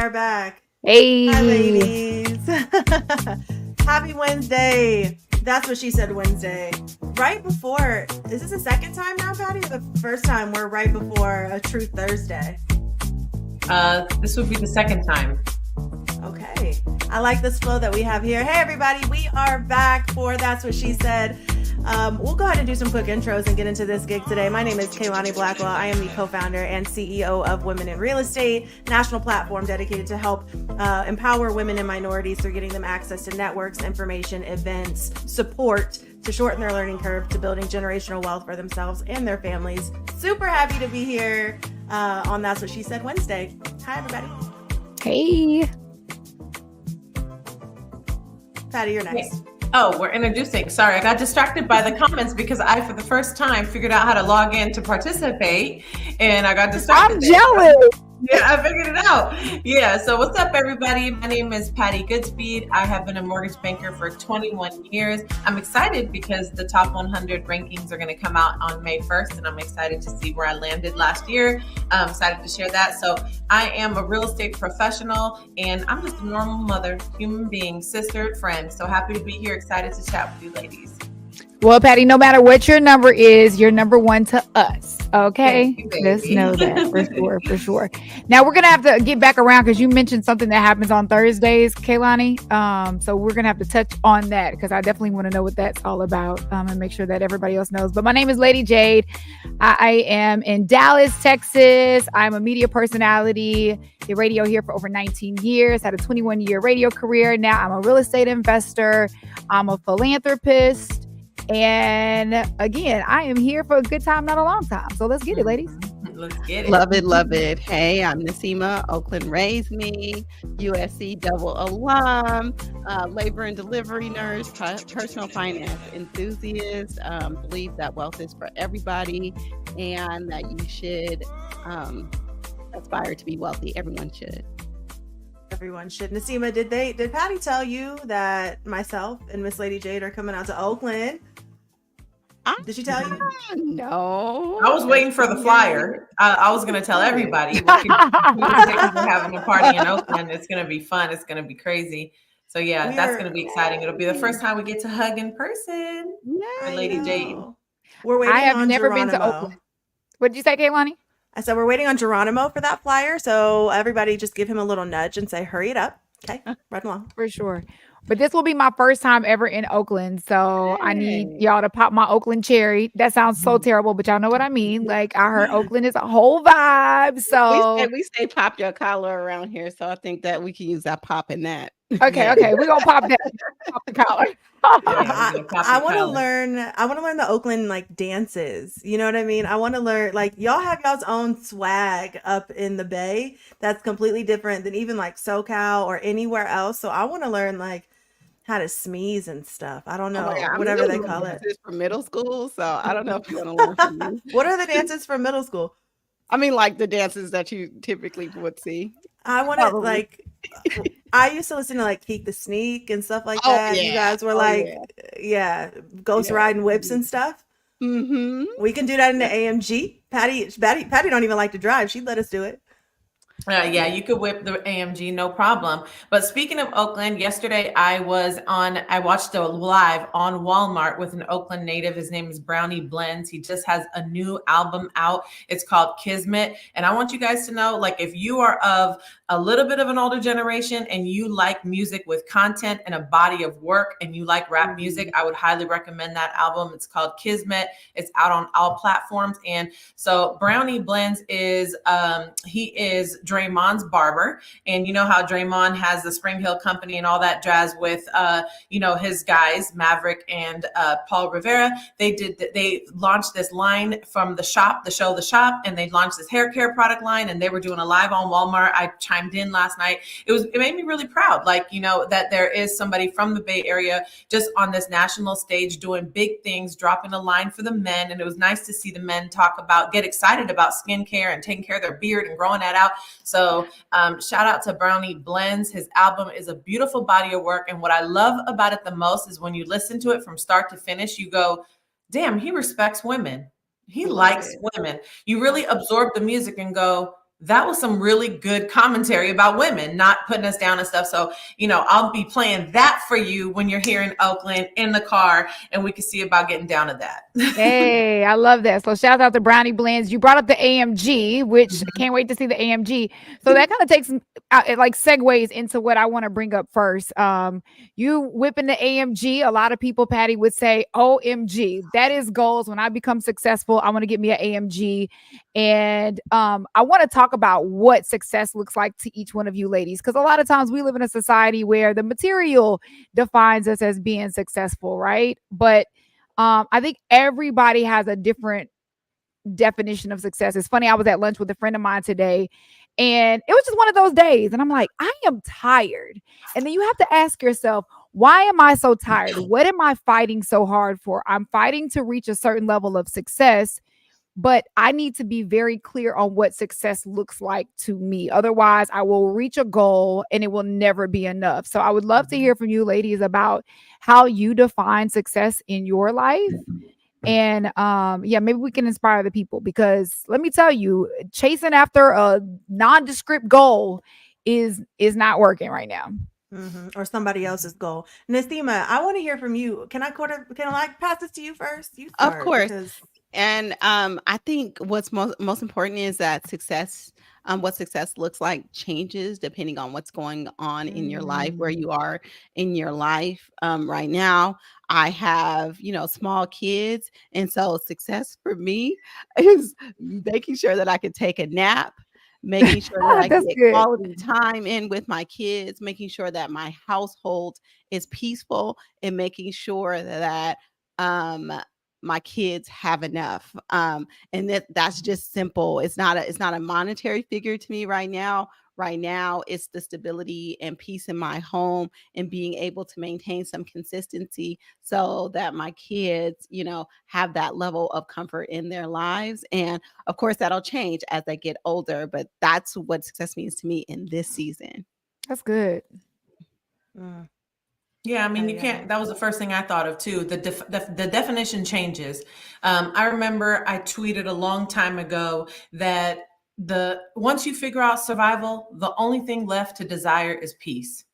are back. Hey. Hi, ladies. Happy Wednesday. That's what she said, Wednesday. Right before, is this the second time now, Patty? Or the first time we're right before a Truth Thursday? This would be the second time. Okay. I like this flow that we have here. Hey, everybody. We are back for That's What She Said. We'll go ahead and do some quick intros and get into this gig today. My name is Kaylani Blackwell. I am the co-founder and CEO of Women in Real Estate, national platform dedicated to help empower women and minorities through getting them access to networks, information, events, support to shorten their learning curve to building generational wealth for themselves and their families. Super happy to be here on That's What She Said Wednesday. Hi, everybody. Hey. Patty, you're next. Oh, we're introducing. Sorry, I got distracted by the comments because I, for the first time, figured out how to log in to participate, and I got distracted. I'm jealous. Yeah, I figured it out. Yeah, so what's up, everybody? My name is Patty Goodspeed. I have been a mortgage banker for 21 years. I'm excited because the top 100 rankings are going to come out on May 1st, and I'm excited to see where I landed last year. I'm excited to share that. So I am a real estate professional, and I'm just a normal mother, human being, sister, friend. So happy to be here, excited to chat with you ladies. Well, Patty, no matter what your number is, you're number one to us. Okay, let's know that for sure. Now we're gonna have to get back around because you mentioned something that happens on Thursdays, Kaylani. So we're gonna have to touch on that because I definitely want to know what that's all about and make sure that everybody else knows. But my name is Lady Jade. I am in Dallas, Texas. I'm a media personality. Did radio here for over 19 years. Had a 21-year radio career. Now I'm a real estate investor. I'm a philanthropist. And again, I am here for a good time, not a long time. So let's get it, ladies. Let's get it. Love it, love it. Hey, I'm Nima. Oakland raised me. USC double alum. Labor and delivery nurse. Personal finance enthusiast. Believe that wealth is for everybody, and that you should aspire to be wealthy. Everyone should. Everyone should. Nima, did Patty tell you that myself and Miss Lady Jade are coming out to Oakland? Did she tell you? No. I was waiting for the flyer. I was going to tell everybody. We're having a party in Oakland. It's going to be fun. It's going to be crazy. So yeah, that's going to be exciting. It'll be the first time we get to hug in person. Yeah, Lady Jade. We're waiting. I have on never Geronimo. been to Oakland. What did you say, Kaylani? I said we're waiting on Geronimo for that flyer. So everybody just give him a little nudge and say, hurry it up. Okay, right along. For sure. But this will be my first time ever in Oakland. So I need y'all to pop my Oakland cherry. That sounds so terrible, but y'all know what I mean. Like I heard Oakland is a whole vibe. So we say pop your collar around here. So I think that we can use that pop in that. Okay. We're gonna pop that. Pop the collar. I want to learn. I want to learn the Oakland like dances. You know what I mean? I want to learn like y'all have y'all's own swag up in the Bay that's completely different than even like SoCal or anywhere else. So I want to learn like how to sneeze and stuff. I don't know, whatever they call it. It's for middle school, so I don't know if you want to learn from me. What are the dances from middle school? I mean, like the dances that you typically would see. I want to like. I used to listen to like Keek the Sneak and stuff like that. Yeah. You guys were ghost riding whips and stuff. Mm-hmm. We can do that in the AMG. Patty don't even like to drive. She'd let us do it. Yeah, you could whip the AMG, no problem. But speaking of Oakland, yesterday I watched a live on Walmart with an Oakland native. His name is Brownie Blends. He just has a new album out. It's called Kismet. And I want you guys to know, like, if you are of a little bit of an older generation and you like music with content and a body of work and you like rap music, I would highly recommend that album. It's called Kismet. It's out on all platforms. And so Brownie Blends is, he is Draymond's barber. And you know how Draymond has the Spring Hill Company and all that jazz with, his guys, Maverick and Paul Rivera. They launched this line from the shop, the show The Shop, and they launched this hair care product line, and they were doing a live on Walmart. I chimed in last night. It made me really proud, that there is somebody from the Bay Area just on this national stage doing big things, dropping a line for the men. And it was nice to see the men get excited about skincare and taking care of their beard and growing that out. So shout out to Brownie Blends. His album is a beautiful body of work. And what I love about it the most is when you listen to it from start to finish, you go, damn, he respects women. He likes women. You really absorb the music and go, that was some really good commentary about women, not putting us down and stuff. So, I'll be playing that for you when you're here in Oakland in the car, and we can see about getting down to that. Hey, I love that. So shout out to Brownie Blends. You brought up the AMG, which can't wait to see the AMG. So that kind of takes it like segues into what I want to bring up first. You whipping the AMG. A lot of people, Patty, would say, OMG. That is goals. When I become successful, I want to get me an AMG. And I want to talk about what success looks like to each one of you ladies. Because a lot of times we live in a society where the material defines us as being successful, right? But I think everybody has a different definition of success. It's funny. I was at lunch with a friend of mine today, and it was just one of those days. And I'm like, I am tired. And then you have to ask yourself, why am I so tired? What am I fighting so hard for? I'm fighting to reach a certain level of success, but I need to be very clear on what success looks like to me. Otherwise, I will reach a goal and it will never be enough. So I would love to hear from you ladies about how you define success in your life. And maybe we can inspire the people, because let me tell you, chasing after a nondescript goal is not working right now. Or somebody else's goal. Nasima, I want to hear from you. Can I pass this to you first? You start, Of course. because And I think what's most important is that success, what success looks like changes depending on what's going on in your life, where you are in your life. Right now, I have, small kids. And so success for me is making sure that I can take a nap, making sure that I That's get good. quality time in with my kids, making sure that my household is peaceful, and making sure that um, my kids have enough. And that's just simple. It's not a monetary figure to me right now. Right now, it's the stability and peace in my home, and being able to maintain some consistency so that my kids, have that level of comfort in their lives. And of course, that'll change as they get older, but that's what success means to me in this season. That's good. Yeah, I mean, you can't. That was the first thing I thought of too. The definition changes. I remember I tweeted a long time ago that once you figure out survival, the only thing left to desire is peace.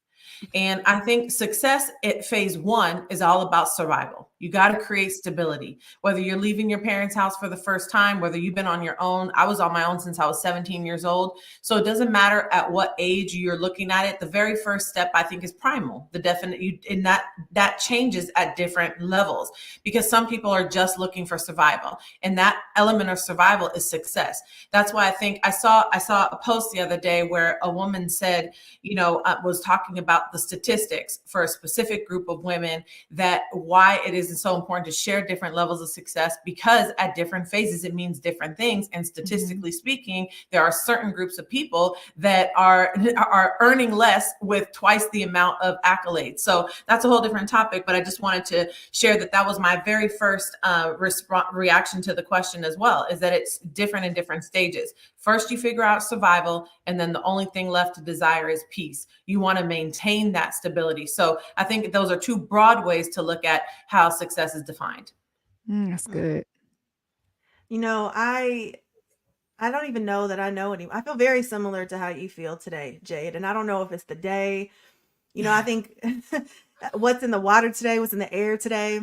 And I think success at phase 1 is all about survival. You got to create stability, whether you're leaving your parents' house for the first time, whether you've been on your own. I was on my own since I was 17 years old. So it doesn't matter at what age you're looking at it. The very first step, I think, is primal. And that changes at different levels, because some people are just looking for survival. And that element of survival is success. That's why I think I saw a post the other day where a woman said, was talking about the statistics for a specific group of women, that why it is so important to share different levels of success, because at different phases it means different things. And statistically speaking, there are certain groups of people that are earning less with twice the amount of accolades. So that's a whole different topic, but I just wanted to share that was my very first reaction to the question as well, is that it's different in different stages. First, you figure out survival, and then the only thing left to desire is peace. You want to maintain that stability. So I think those are two broad ways to look at how success is defined. That's good. I don't even know that I know any. I feel very similar to how you feel today, Jade. And I don't know if it's the day. I think what's in the water today, what's in the air today.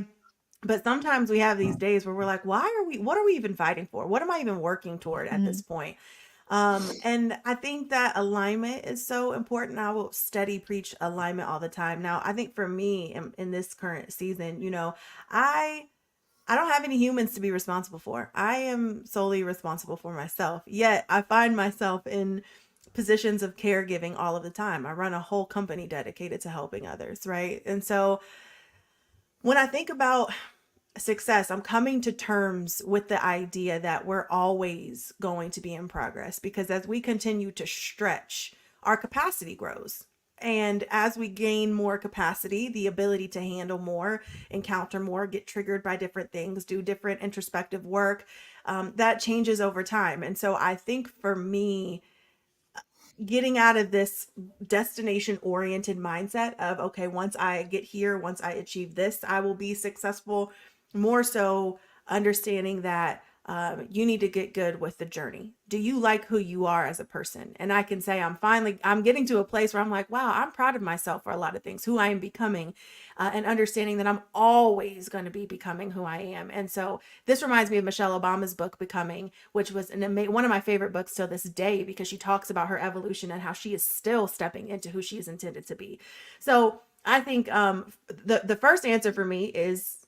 But sometimes we have these days where we're like, what are we even fighting for? What am I even working toward at this point? And I think that alignment is so important. I will steady preach alignment all the time. Now, I think for me in this current season, I don't have any humans to be responsible for. I am solely responsible for myself. Yet I find myself in positions of caregiving all of the time. I run a whole company dedicated to helping others, right? And so when I think about success, I'm coming to terms with the idea that we're always going to be in progress, because as we continue to stretch, our capacity grows. And as we gain more capacity, the ability to handle more, encounter more, get triggered by different things, do different introspective work, that changes over time. And so I think for me, getting out of this destination oriented mindset of, okay, once I get here, once I achieve this, I will be successful, more so understanding that you need to get good with the journey. Do you like who you are as a person? And I can say I'm getting to a place where I'm like, wow, I'm proud of myself for a lot of things, who I am becoming, and understanding that I'm always going to be becoming who I am. And so this reminds me of Michelle Obama's book, Becoming, which was one of my favorite books till this day, because she talks about her evolution and how she is still stepping into who she is intended to be. So I think the first answer for me is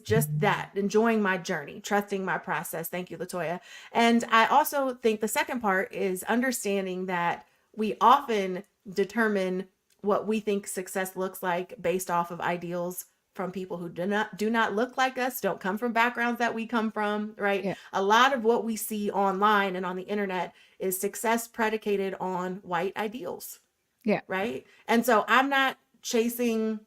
just that, enjoying my journey, trusting my process. Thank you, Latoya. And I also think the second part is understanding that we often determine what we think success looks like based off of ideals from people who do not look like us, don't come from backgrounds that we come from, right? Yeah. A lot of what we see online and on the internet is success predicated on white ideals, Yeah. right? And so I'm not chasing,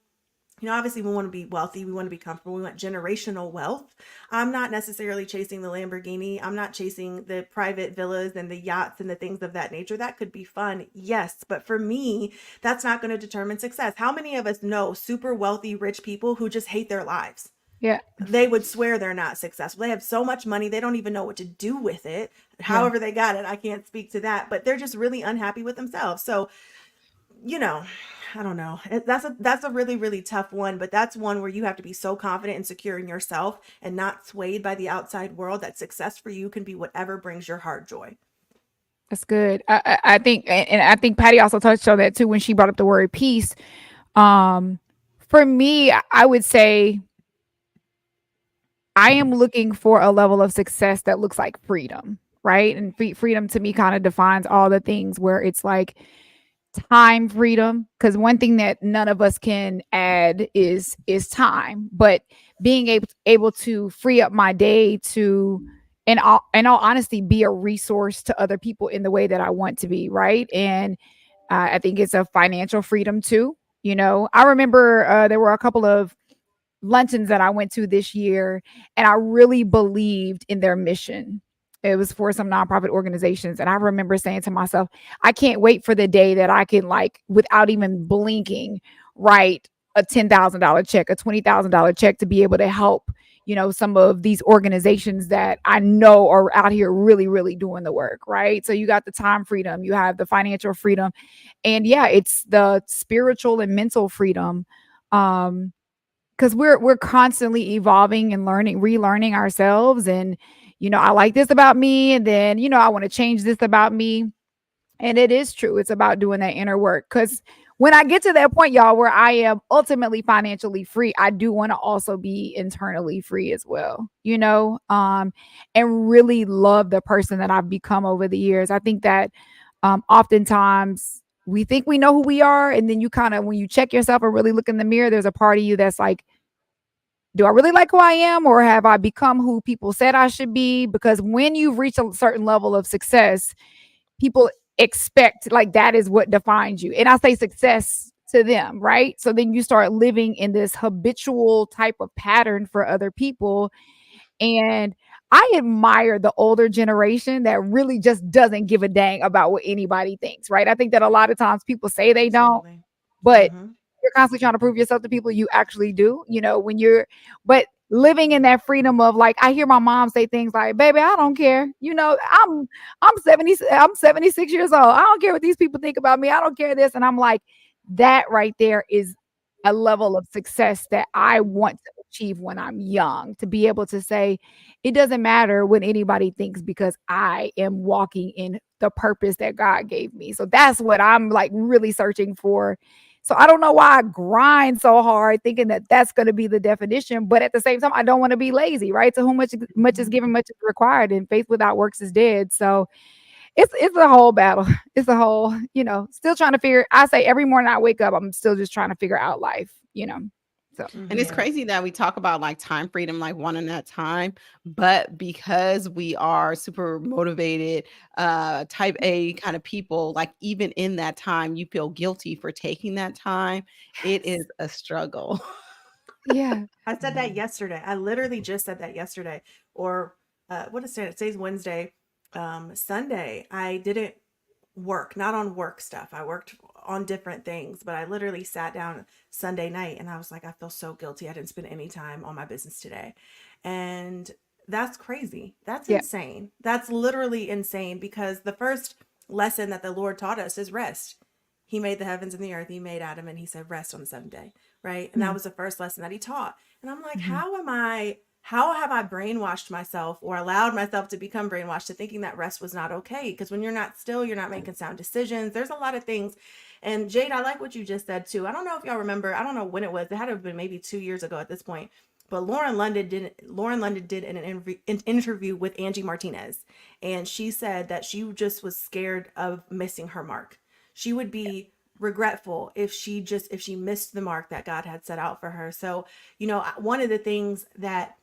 obviously we want to be wealthy, we want to be comfortable, we want generational wealth. I'm not necessarily chasing the Lamborghini. I'm not chasing the private villas and the yachts and the things of that nature. That could be fun, yes, but for me, that's not going to determine success. How many of us know super wealthy, rich people who just hate their lives? Yeah. They would swear they're not successful. They have so much money, they don't even know what to do with it. Yeah. However they got it, I can't speak to that, but they're just really unhappy with themselves. So, I don't know. That's a really, really tough one, but that's one where you have to be so confident and secure in yourself and not swayed by the outside world, that success for you can be whatever brings your heart joy. That's good. I think, and I think Patty also touched on that too when she brought up the word peace. Um, for me, I would say I am looking for a level of success that looks like freedom, right? And freedom to me kind of defines all the things where it's like time freedom, because one thing that none of us can add is time, but being able to free up my day to, in all honesty, be a resource to other people in the way that I want to be, right? And I think it's a financial freedom too. I remember there were a couple of luncheons that I went to this year, and I really believed in their mission. It was for some nonprofit organizations. And I remember saying to myself, I can't wait for the day that I can, like, without even blinking, write a $10,000 check, a $20,000 check to be able to help, some of these organizations that I know are out here really, really doing the work. Right. So you got the time freedom, you have the financial freedom, and yeah, it's the spiritual and mental freedom. Because we're constantly evolving and relearning ourselves. And I like this about me, and then I want to change this about me. And it is true, it's about doing that inner work, because when I get to that point, y'all, where I am ultimately financially free, I do want to also be internally free as well, and really love the person that I've become over the years. I think that oftentimes we think we know who we are, and then you kind of, when you check yourself and really look in the mirror, there's a part of you that's like, do I really like who I am, or have I become who people said I should be? Because when you've reached a certain level of success, people expect, like, that is what defines you. And I say success to them, right? So then you start living in this habitual type of pattern for other people. And I admire the older generation that really just doesn't give a dang about what anybody thinks, right? I think that a lot of times people say they don't, Absolutely. but Mm-hmm. you're constantly trying to prove yourself to people, you actually do, but living in that freedom of, like, I hear my mom say things like, baby, I don't care. I'm 76 years old. I don't care what these people think about me. I don't care this. And I'm like, that right there is a level of success that I want to achieve when I'm young, to be able to say, it doesn't matter what anybody thinks, because I am walking in the purpose that God gave me. So that's what I'm, like, really searching for. So I don't know why I grind so hard thinking that that's going to be the definition, but at the same time, I don't want to be lazy, right? To whom much is given, much is required, and faith without works is dead. So it's a whole battle. It's a whole, still trying to figure. I say every morning I wake up, I'm still just trying to figure out life. So And it's crazy that we talk about, like, time freedom, like, one in that time, but because we are super motivated, type A kind of people, like, even in that time, you feel guilty for taking that time. It is a struggle. yeah, I said that yesterday. I literally just said that yesterday. Or what is it? Today's Wednesday. Sunday, I didn't work, not on work stuff. I worked on different things, but I literally sat down Sunday night and I was like, I feel so guilty. I didn't spend any time on my business today. And that's crazy. That's Yeah. insane. That's literally insane, because the first lesson that the Lord taught us is rest. He made the heavens and the earth. He made Adam, and he said rest on the seventh day, right? And that was the first lesson that he taught. And I'm like, Mhm. how have I brainwashed myself, or allowed myself to become brainwashed to thinking that rest was not okay? Because when you're not still, you're not making sound decisions. There's a lot of things. And Jade, I like what you just said too. I don't know if y'all remember, I don't know when it was. It had to have been maybe 2 years ago at this point. But Lauren London did an interview with Angie Martinez, and she said that she just was scared of missing her mark. She would be regretful if she missed the mark that God had set out for her. So, one of the things that,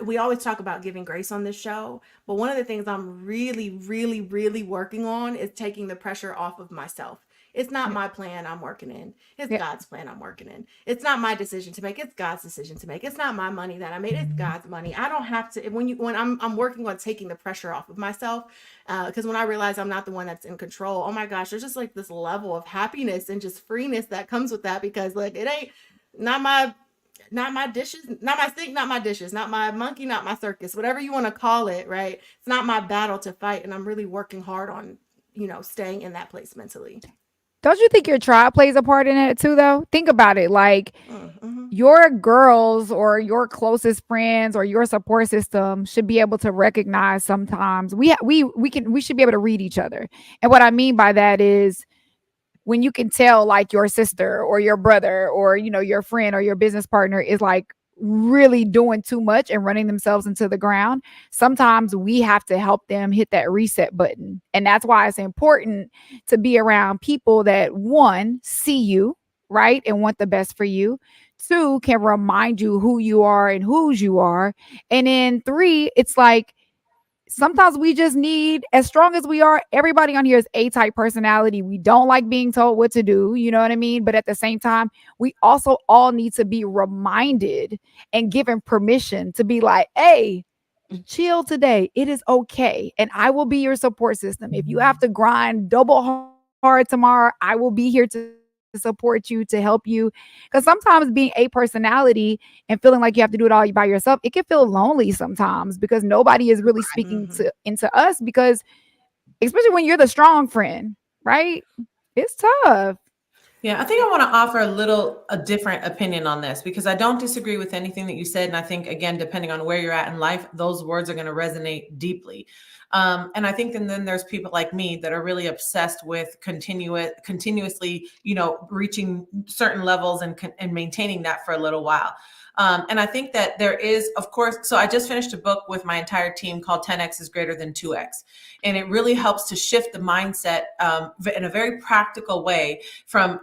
we always talk about giving grace on this show, but one of the things I'm really, really, really working on is taking the pressure off of myself. It's not my plan I'm working in. It's God's plan I'm working in. It's not my decision to make. It's God's decision to make. It's not my money that I made. It's God's money. I don't have to, when I'm working on taking the pressure off of myself, because when I realize I'm not the one that's in control, oh my gosh, there's just like this level of happiness and just freeness that comes with that, because like, it ain't not my dishes, not my sink, not my dishes, not my monkey, not my circus, whatever you want to call it, right? It's not my battle to fight. And I'm really working hard on, staying in that place mentally. Don't you think your tribe plays a part in it too, though? Think about it. Like, your girls or your closest friends or your support system should be able to recognize sometimes we should be able to read each other. And what I mean by that is, when you can tell like your sister or your brother or your friend or your business partner is like really doing too much and running themselves into the ground, sometimes we have to help them hit that reset button. And that's why it's important to be around people that, one, see you, right, and want the best for you. Two, can remind you who you are and whose you are. And then three, it's like, sometimes we just need, as strong as we are, everybody on here is A-type personality. We don't like being told what to do, you know what I mean? But at the same time, we also all need to be reminded and given permission to be like, hey, chill today. It is okay. And I will be your support system. If you have to grind double hard tomorrow, I will be here to support you, to help you. Because sometimes being a personality and feeling like you have to do it all by yourself, it can feel lonely sometimes, because nobody is really speaking into us, because especially when you're the strong friend, right? It's tough. Yeah, I think I want to offer a different opinion on this, because I don't disagree with anything that you said. And I think, again, depending on where you're at in life, those words are going to resonate deeply. And I think, and then there's people like me that are really obsessed with continuously, reaching certain levels and maintaining that for a little while. And I think that there is, of course, so I just finished a book with my entire team called 10X is greater than 2X. And it really helps to shift the mindset in a very practical way from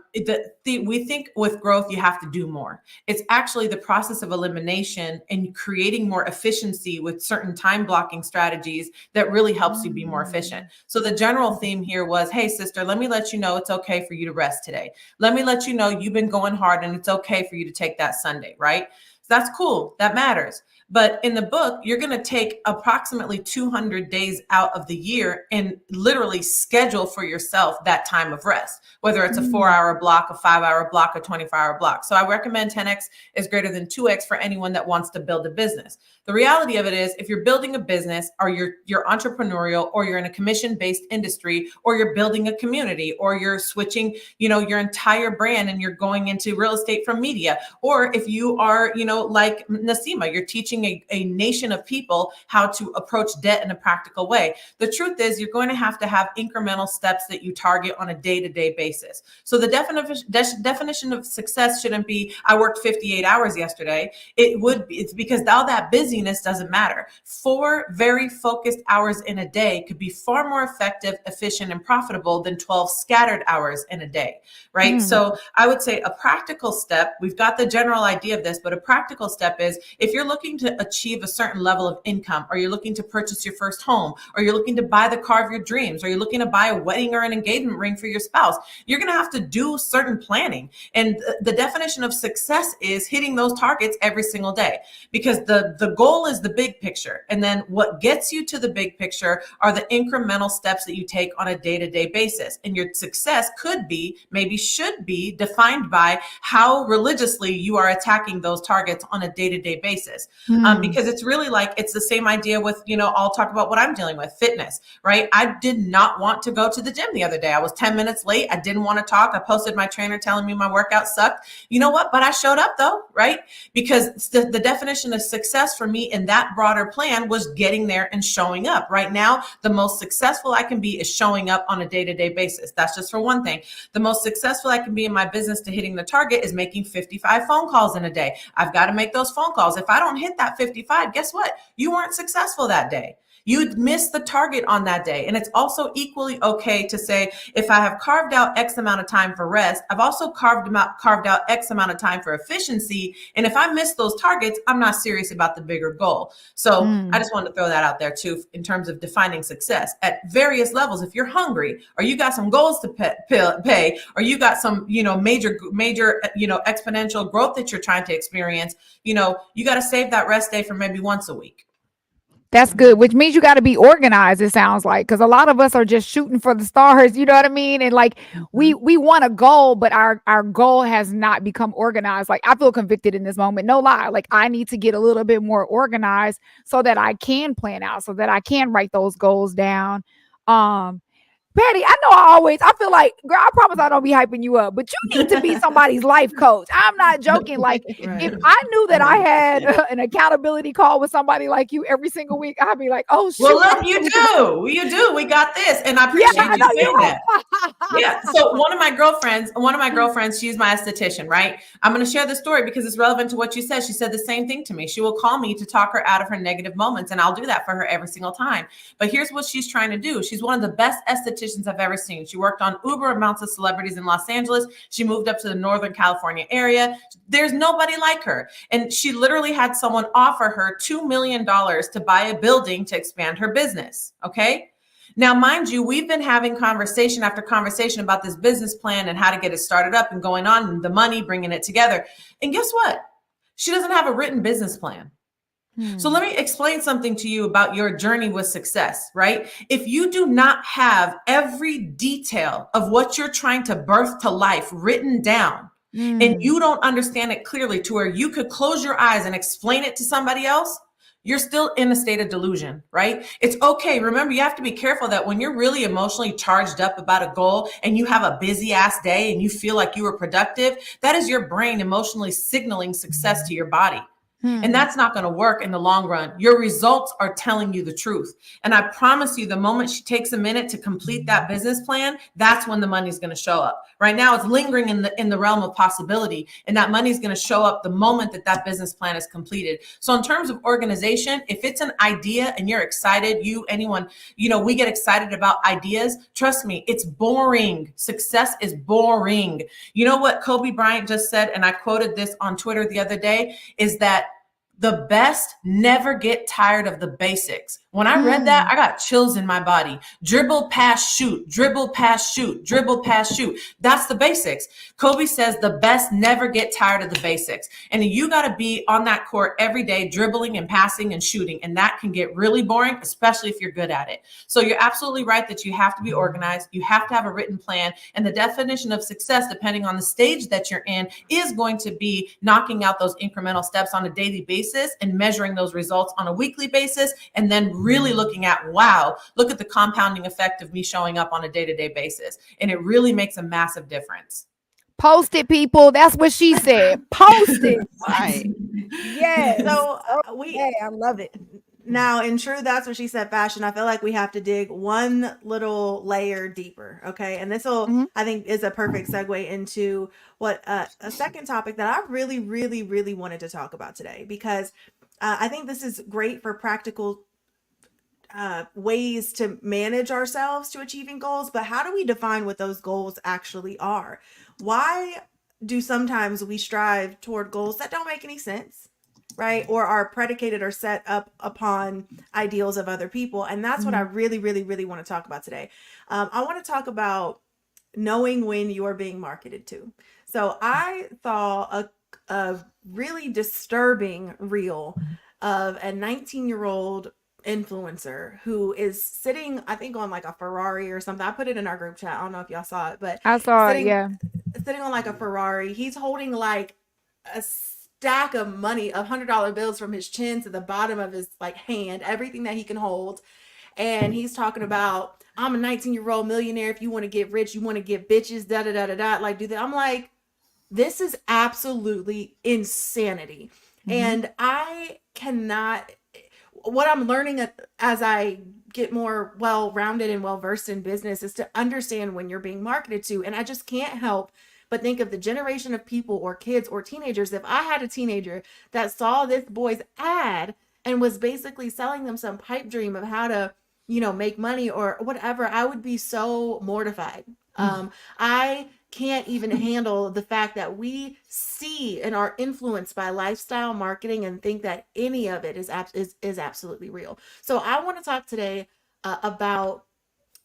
we think with growth, you have to do more. It's actually the process of elimination and creating more efficiency with certain time blocking strategies that really helps you be more efficient. So the general theme here was, hey, sister, let me let you know it's okay for you to rest today. Let me let you know you've been going hard and it's okay for you to take that Sunday, right? So that's cool. That matters. But in the book, you're going to take approximately 200 days out of the year and literally schedule for yourself that time of rest, whether it's a 4-hour block, a 5-hour block, a 24-hour block. So I recommend 10X is greater than 2X for anyone that wants to build a business. The reality of it is, if you're building a business, or you're entrepreneurial, or you're in a commission-based industry, or you're building a community, or you're switching, your entire brand and you're going into real estate from media, or if you are, like Nima, you're teaching a nation of people how to approach debt in a practical way. The truth is, you're going to have incremental steps that you target on a day-to-day basis. So the definition of success shouldn't be, I worked 58 hours yesterday. It's because all that busyness doesn't matter. 4 very focused hours in a day could be far more effective, efficient, and profitable than 12 scattered hours in a day, right? So I would say a practical step, we've got the general idea of this, but a practical step is, if you're looking to achieve a certain level of income, or you're looking to purchase your first home, or you're looking to buy the car of your dreams, or you're looking to buy a wedding or an engagement ring for your spouse, you're going to have to do certain planning. And the definition of success is hitting those targets every single day, because the goal is the big picture. And then what gets you to the big picture are the incremental steps that you take on a day-to-day basis. And your success could be, maybe should be, defined by how religiously you are attacking those targets on a day-to-day basis. Because it's really like, it's the same idea with, I'll talk about what I'm dealing with, fitness, right? I did not want to go to the gym the other day. I was 10 minutes late. I didn't want to talk. I posted my trainer telling me my workout sucked. You know what? But I showed up though, right? Because the definition of success for me in that broader plan was getting there and showing up. Right now, the most successful I can be is showing up on a day-to-day basis. That's just for one thing. The most successful I can be in my business to hitting the target is making 55 phone calls in a day. I've got to make those phone calls. If I don't hit that 55, guess what? You weren't successful that day. You'd miss the target on that day. And it's also equally okay to say, if I have carved out X amount of time for rest, I've also carved out X amount of time for efficiency. And if I miss those targets, I'm not serious about the bigger goal. So I just wanted to throw that out there too, in terms of defining success at various levels. If you're hungry, or you got some goals to pay, or you got some, major, exponential growth that you're trying to experience, you got to save that rest day for maybe once a week. That's good, which means you got to be organized, it sounds like, because a lot of us are just shooting for the stars, you know what I mean? And like we want a goal, but our goal has not become organized. Like I feel convicted in this moment, no lie. Like I need to get a little bit more organized so that I can plan out, so that I can write those goals down. Patty, I feel like, girl, I promise I don't be hyping you up, but you need to be somebody's life coach. I'm not joking. Like, Right. if I knew that I had an accountability call with somebody like you every single week, I'd be like, oh, shoot. Well, look, you do. We got this. And I appreciate you saying that. Yeah. So one of my girlfriends, she's my esthetician, right? I'm going to share the story because it's relevant to what you said. She said the same thing to me. She will call me to talk her out of her negative moments, and I'll do that for her every single time. But here's what she's trying to do. She's one of the best estheticians I've ever seen. She worked on uber amounts of celebrities in Los Angeles. She moved up to the Northern California area. There's nobody like her. And she literally had someone offer her $2 million to buy a building to expand her business. Okay. Now, mind you, we've been having conversation after conversation about this business plan and how to get it started up and going on, and the money, bringing it together. And guess what? She doesn't have a written business plan. So let me explain something to you about your journey with success, right? If you do not have every detail of what you're trying to birth to life written down, and you don't understand it clearly to where you could close your eyes and explain it to somebody else, you're still in a state of delusion, right? It's okay. Remember, you have to be careful that when you're really emotionally charged up about a goal and you have a busy ass day and you feel like you were productive, that is your brain emotionally signaling success to your body. And that's not going to work in the long run. Your results are telling you the truth. And I promise you, the moment she takes a minute to complete that business plan, that's when the money's going to show up. Right now, it's lingering in the realm of possibility. And that money's going to show up the moment that business plan is completed. So in terms of organization, if it's an idea and you're excited, anyone, we get excited about ideas. Trust me, it's boring. Success is boring. You know what Kobe Bryant just said, and I quoted this on Twitter the other day, is that the best never get tired of the basics. When I read that, I got chills in my body. Dribble, pass, shoot, dribble, pass, shoot, dribble, pass, shoot. That's the basics. Kobe says the best never get tired of the basics. And you got to be on that court every day, dribbling and passing and shooting. And that can get really boring, especially if you're good at it. So you're absolutely right that you have to be organized. You have to have a written plan. And the definition of success, depending on the stage that you're in, is going to be knocking out those incremental steps on a daily basis and measuring those results on a weekly basis. And then really looking at, wow, look at the compounding effect of me showing up on a day-to-day basis. And it really makes a massive difference. Post it, people. That's what she said. Post it. Right. Yes. So I love it. Now, in true That's What She Said fashion, I feel like we have to dig one little layer deeper. Okay. And this will, I think, is a perfect segue into what a second topic that I really, really, really wanted to talk about today, because I think this is great for practical ways to manage ourselves to achieving goals. But how do we define what those goals actually are? Why do sometimes we strive toward goals that don't make any sense, right? Or are predicated or set up upon ideals of other people? And that's what I really, really, really want to talk about today. I want to talk about knowing when you are being marketed to. So I saw a really disturbing reel of a 19-year-old influencer who is sitting, I think, on like a Ferrari or something. I put it in our group chat. I don't know if y'all saw it, but I saw it. sitting Yeah. sitting on like a Ferrari. He's holding like a stack of money of $100 bills from his chin to the bottom of his like hand, everything that he can hold. And he's talking about, I'm a 19-year-old millionaire. If you want to get rich, you want to get bitches, da da da da da. Like, do that. I'm like, this is absolutely insanity. And I cannot, what I'm learning as I get more well-rounded and well-versed in business is to understand when you're being marketed to. And I just can't help but think of the generation of people or kids or teenagers. If I had a teenager that saw this boy's ad and was basically selling them some pipe dream of how to, make money or whatever, I would be so mortified. I can't even handle the fact that we see and are influenced by lifestyle marketing and think that any of it is absolutely real. So I want to talk today about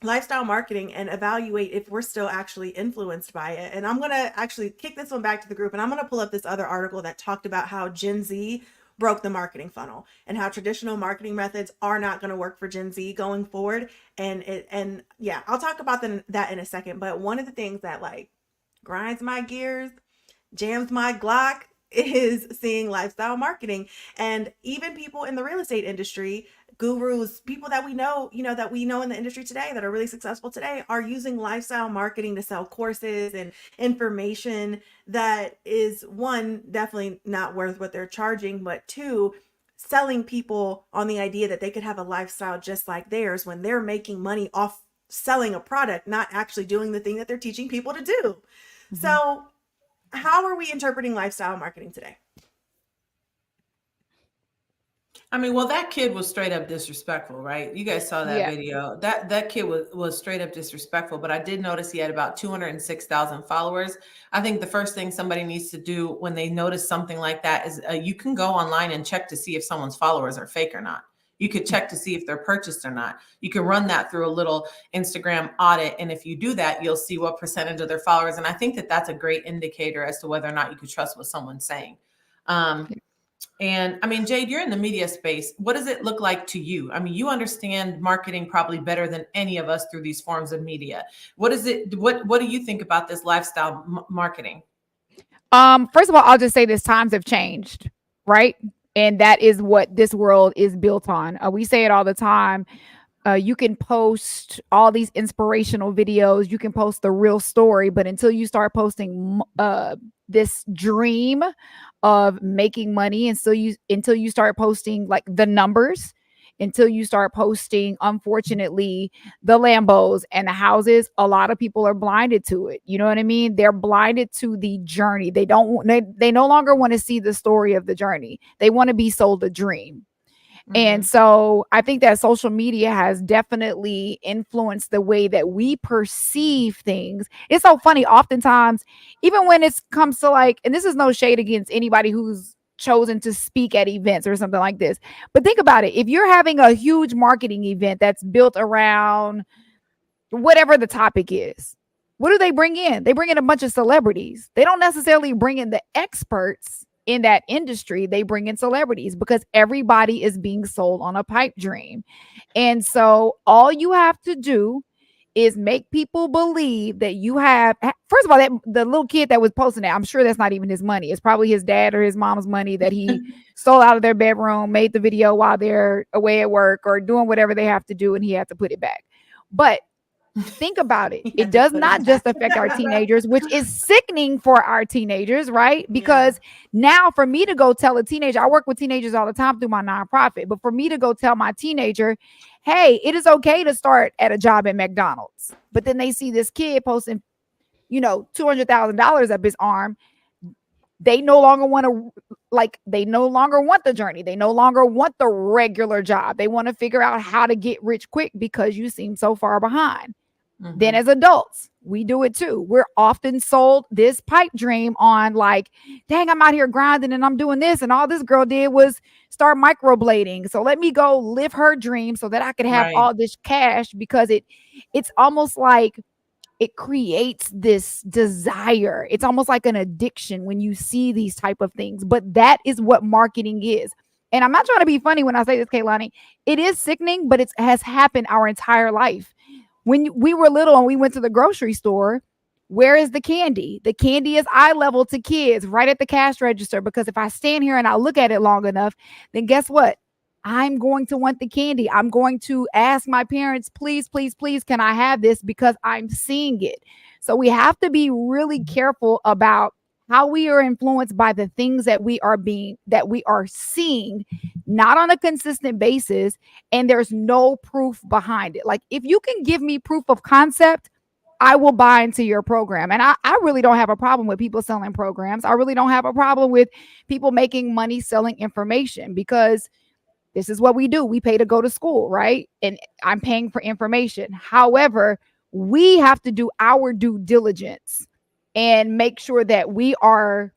lifestyle marketing and evaluate if we're still actually influenced by it. And I'm going to actually kick this one back to the group, and I'm going to pull up this other article that talked about how Gen Z broke the marketing funnel and how traditional marketing methods are not going to work for Gen Z going forward. And yeah, I'll talk about that in a second. But one of the things that like grinds my gears, jams my Glock, is seeing lifestyle marketing. And even people in the real estate industry, gurus, people that we know, that we know in the industry today that are really successful today, are using lifestyle marketing to sell courses and information that is, one, definitely not worth what they're charging, but two, selling people on the idea that they could have a lifestyle just like theirs when they're making money off selling a product, not actually doing the thing that they're teaching people to do. So how are we interpreting lifestyle marketing today? I mean, well, that kid was straight up disrespectful, right? You guys saw that video. That kid was straight up disrespectful, but I did notice he had about 206,000 followers. I think the first thing somebody needs to do when they notice something like that is you can go online and check to see if someone's followers are fake or not. You could check to see if they're purchased or not. You can run that through a little Instagram audit. And if you do that, you'll see what percentage of their followers. And I think that that's a great indicator as to whether or not you could trust what someone's saying. And I mean, Jade, you're in the media space. What does it look like to you? I mean, you understand marketing probably better than any of us through these forms of media. What is it? What do you think about this lifestyle marketing? First of all, I'll just say this: times have changed, right? And that is what this world is built on. We say it all the time. You can post all these inspirational videos. You can post the real story, but until you start posting this dream of making money, and so until you start posting like the numbers, until you start posting, unfortunately, the Lambos and the houses, a lot of people are blinded to it. You know what I mean? They're blinded to the journey. They no longer want to see the story of the journey. They want to be sold a dream. And so I think that social media has definitely influenced the way that we perceive things. It's so funny. Oftentimes, even when it comes to like, and this is no shade against anybody who's chosen to speak at events or something like this, but think about it. If you're having a huge marketing event that's built around whatever the topic is, what do they bring in? They bring in a bunch of celebrities. They don't necessarily bring in the experts in that industry. They bring in celebrities because everybody is being sold on a pipe dream. And so all you have to do is make people believe that you have, first of all, the little kid that was posting that, I'm sure that's not even his money. It's probably his dad or his mom's money that he stole out of their bedroom, made the video while they're away at work or doing whatever they have to do, and he had to put it back. But think about it. It does not just affect our teenagers, which is sickening for our teenagers, right? Because now for me to go tell a teenager, I work with teenagers all the time through my nonprofit, but for me to go tell my teenager, hey, it is okay to start at a job at McDonald's. But then they see this kid posting, $200,000 up his arm. They no longer want the journey. They no longer want the regular job. They want to figure out how to get rich quick because you seem so far behind. Then as adults, we do it too. We're often sold this pipe dream on like, dang, I'm out here grinding and I'm doing this. And all this girl did was start microblading. So let me go live her dream so that I could have all this cash, because it's almost like it creates this desire. It's almost like an addiction when you see these type of things. But that is what marketing is. And I'm not trying to be funny when I say this, Kaylani. It is sickening, but it has happened our entire life. When we were little and we went to the grocery store, where is the candy? The candy is eye level to kids right at the cash register, because if I stand here and I look at it long enough, then guess what? I'm going to want the candy. I'm going to ask my parents, please, please, please, can I have this? Because I'm seeing it. So we have to be really careful about how we are influenced by the things that we are seeing, not on a consistent basis, and there's no proof behind it. Like, if you can give me proof of concept, I will buy into your program. And I really don't have a problem with people selling programs. I really don't have a problem with people making money selling information, because this is what we do. We pay to go to school, right? And I'm paying for information. However, we have to do our due diligence and make sure that we are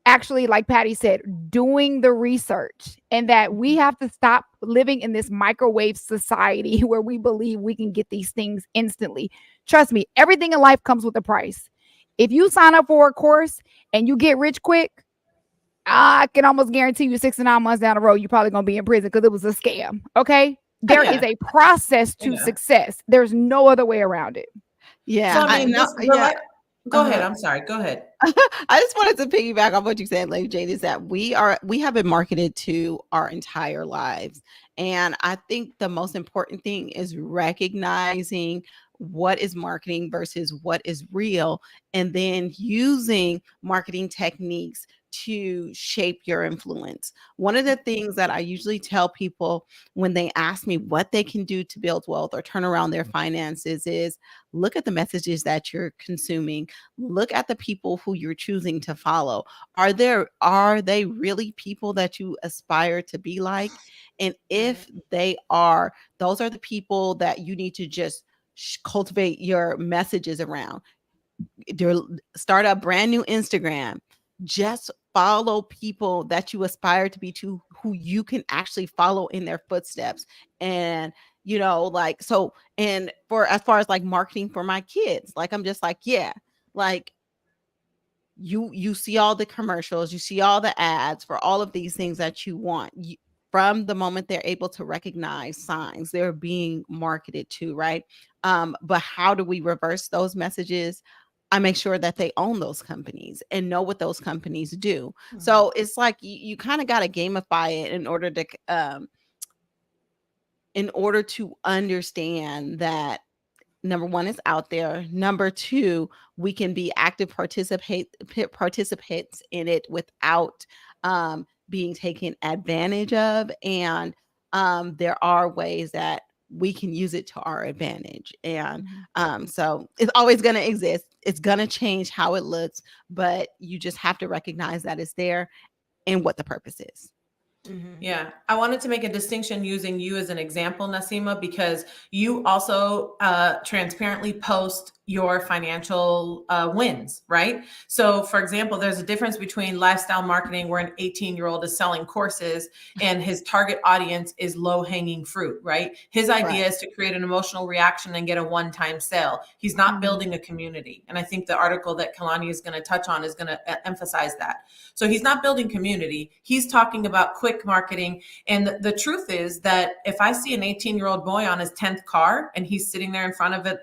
actually, like Patty said, doing the research, and that we have to stop living in this microwave society where we believe we can get these things instantly. Trust me, everything in life comes with a price. If you sign up for a course and you get rich quick, I can almost guarantee you 6 to 9 months down the road, you're probably going to be in prison because it was a scam. Okay. There is a process to success. There's no other way around it. Yeah. So, I mean, go ahead. I'm sorry. Go ahead. I just wanted to piggyback on what you said, Lady Jane, is that we have been marketed to our entire lives. And I think the most important thing is recognizing what is marketing versus what is real, and then using marketing techniques to shape your influence. One of the things that I usually tell people when they ask me what they can do to build wealth or turn around their finances is look at the messages that you're consuming. Look at the people who you're choosing to follow. Are they really people that you aspire to be like? And if they are, those are the people that you need to just cultivate your messages around. Start a brand new Instagram. Just follow people that you aspire to be, to who you can actually follow in their footsteps. And and for as far as like marketing for my kids, like I'm just like, yeah, like you see all the commercials, you see all the ads for all of these things that you want. From the moment they're able to recognize signs, they're being marketed to, right? But how do we reverse those messages? I make sure that they own those companies and know what those companies do. Mm-hmm. So it's like you kind of got to gamify it in order to understand that, number one, is out there. Number two, we can be active participants in it without being taken advantage of. And there are ways that we can use it to our advantage. And so it's always going to exist. It's going to change how it looks, but you just have to recognize that it's there and what the purpose is. Mm-hmm. Yeah. I wanted to make a distinction using you as an example, Nasima, because you also transparently post your financial wins, right? So for example, there's a difference between lifestyle marketing where an 18-year-old is selling courses and his target audience is low-hanging fruit, right? His idea is to create an emotional reaction and get a one-time sale. He's not building a community. And I think the article that Kalani is going to touch on is going to emphasize that. So he's not building community. He's talking about quick marketing. And the truth is that if I see an 18-year-old boy on his 10th car and he's sitting there in front of it,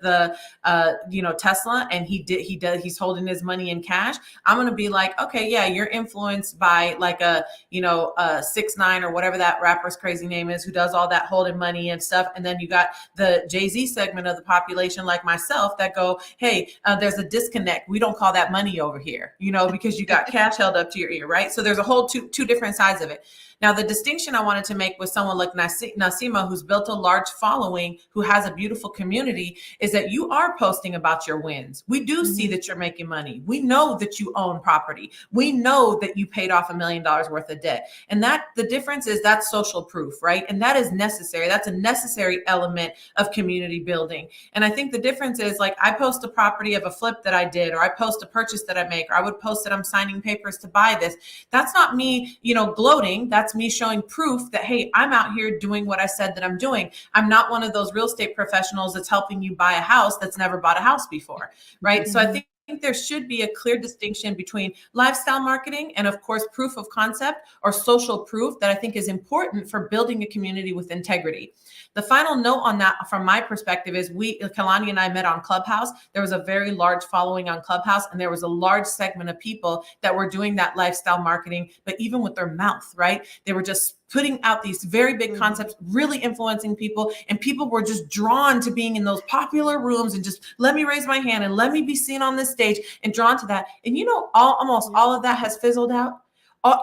Tesla, and he's holding his money in cash, I'm going to be like, okay, yeah, you're influenced by like a 6ix9ine or whatever that rapper's crazy name is, who does all that holding money and stuff. And then you got the Jay-Z segment of the population like myself that go, hey, there's a disconnect. We don't call that money over here, because you got cash held up to your ear, right? So there's a whole two different sides of it. Now, the distinction I wanted to make with someone like Nasima, who's built a large following, who has a beautiful community, is that you are posting about your wins. We do see that you're making money. We know that you own property. We know that you paid off $1 million worth of debt. And that the difference is that's social proof, right? And that is necessary. That's a necessary element of community building. And I think the difference is, like, I post a property of a flip that I did, or I post a purchase that I make, or I would post that I'm signing papers to buy this. That's not me, gloating. That's me showing proof that, hey, I'm out here doing what I said that I'm doing. I'm not one of those real estate professionals that's helping you buy a house that's never bought a house before, right? So I think think there should be a clear distinction between lifestyle marketing and, of course, proof of concept or social proof that I think is important for building a community with integrity. The final note on that from my perspective is Kalani and I met on Clubhouse. There was a very large following on Clubhouse, and there was a large segment of people that were doing that lifestyle marketing, but even with their mouth, right? They were just putting out these very big concepts, really influencing people, and people were just drawn to being in those popular rooms and just let me raise my hand and let me be seen on this stage and drawn to that. And almost all of that has fizzled out.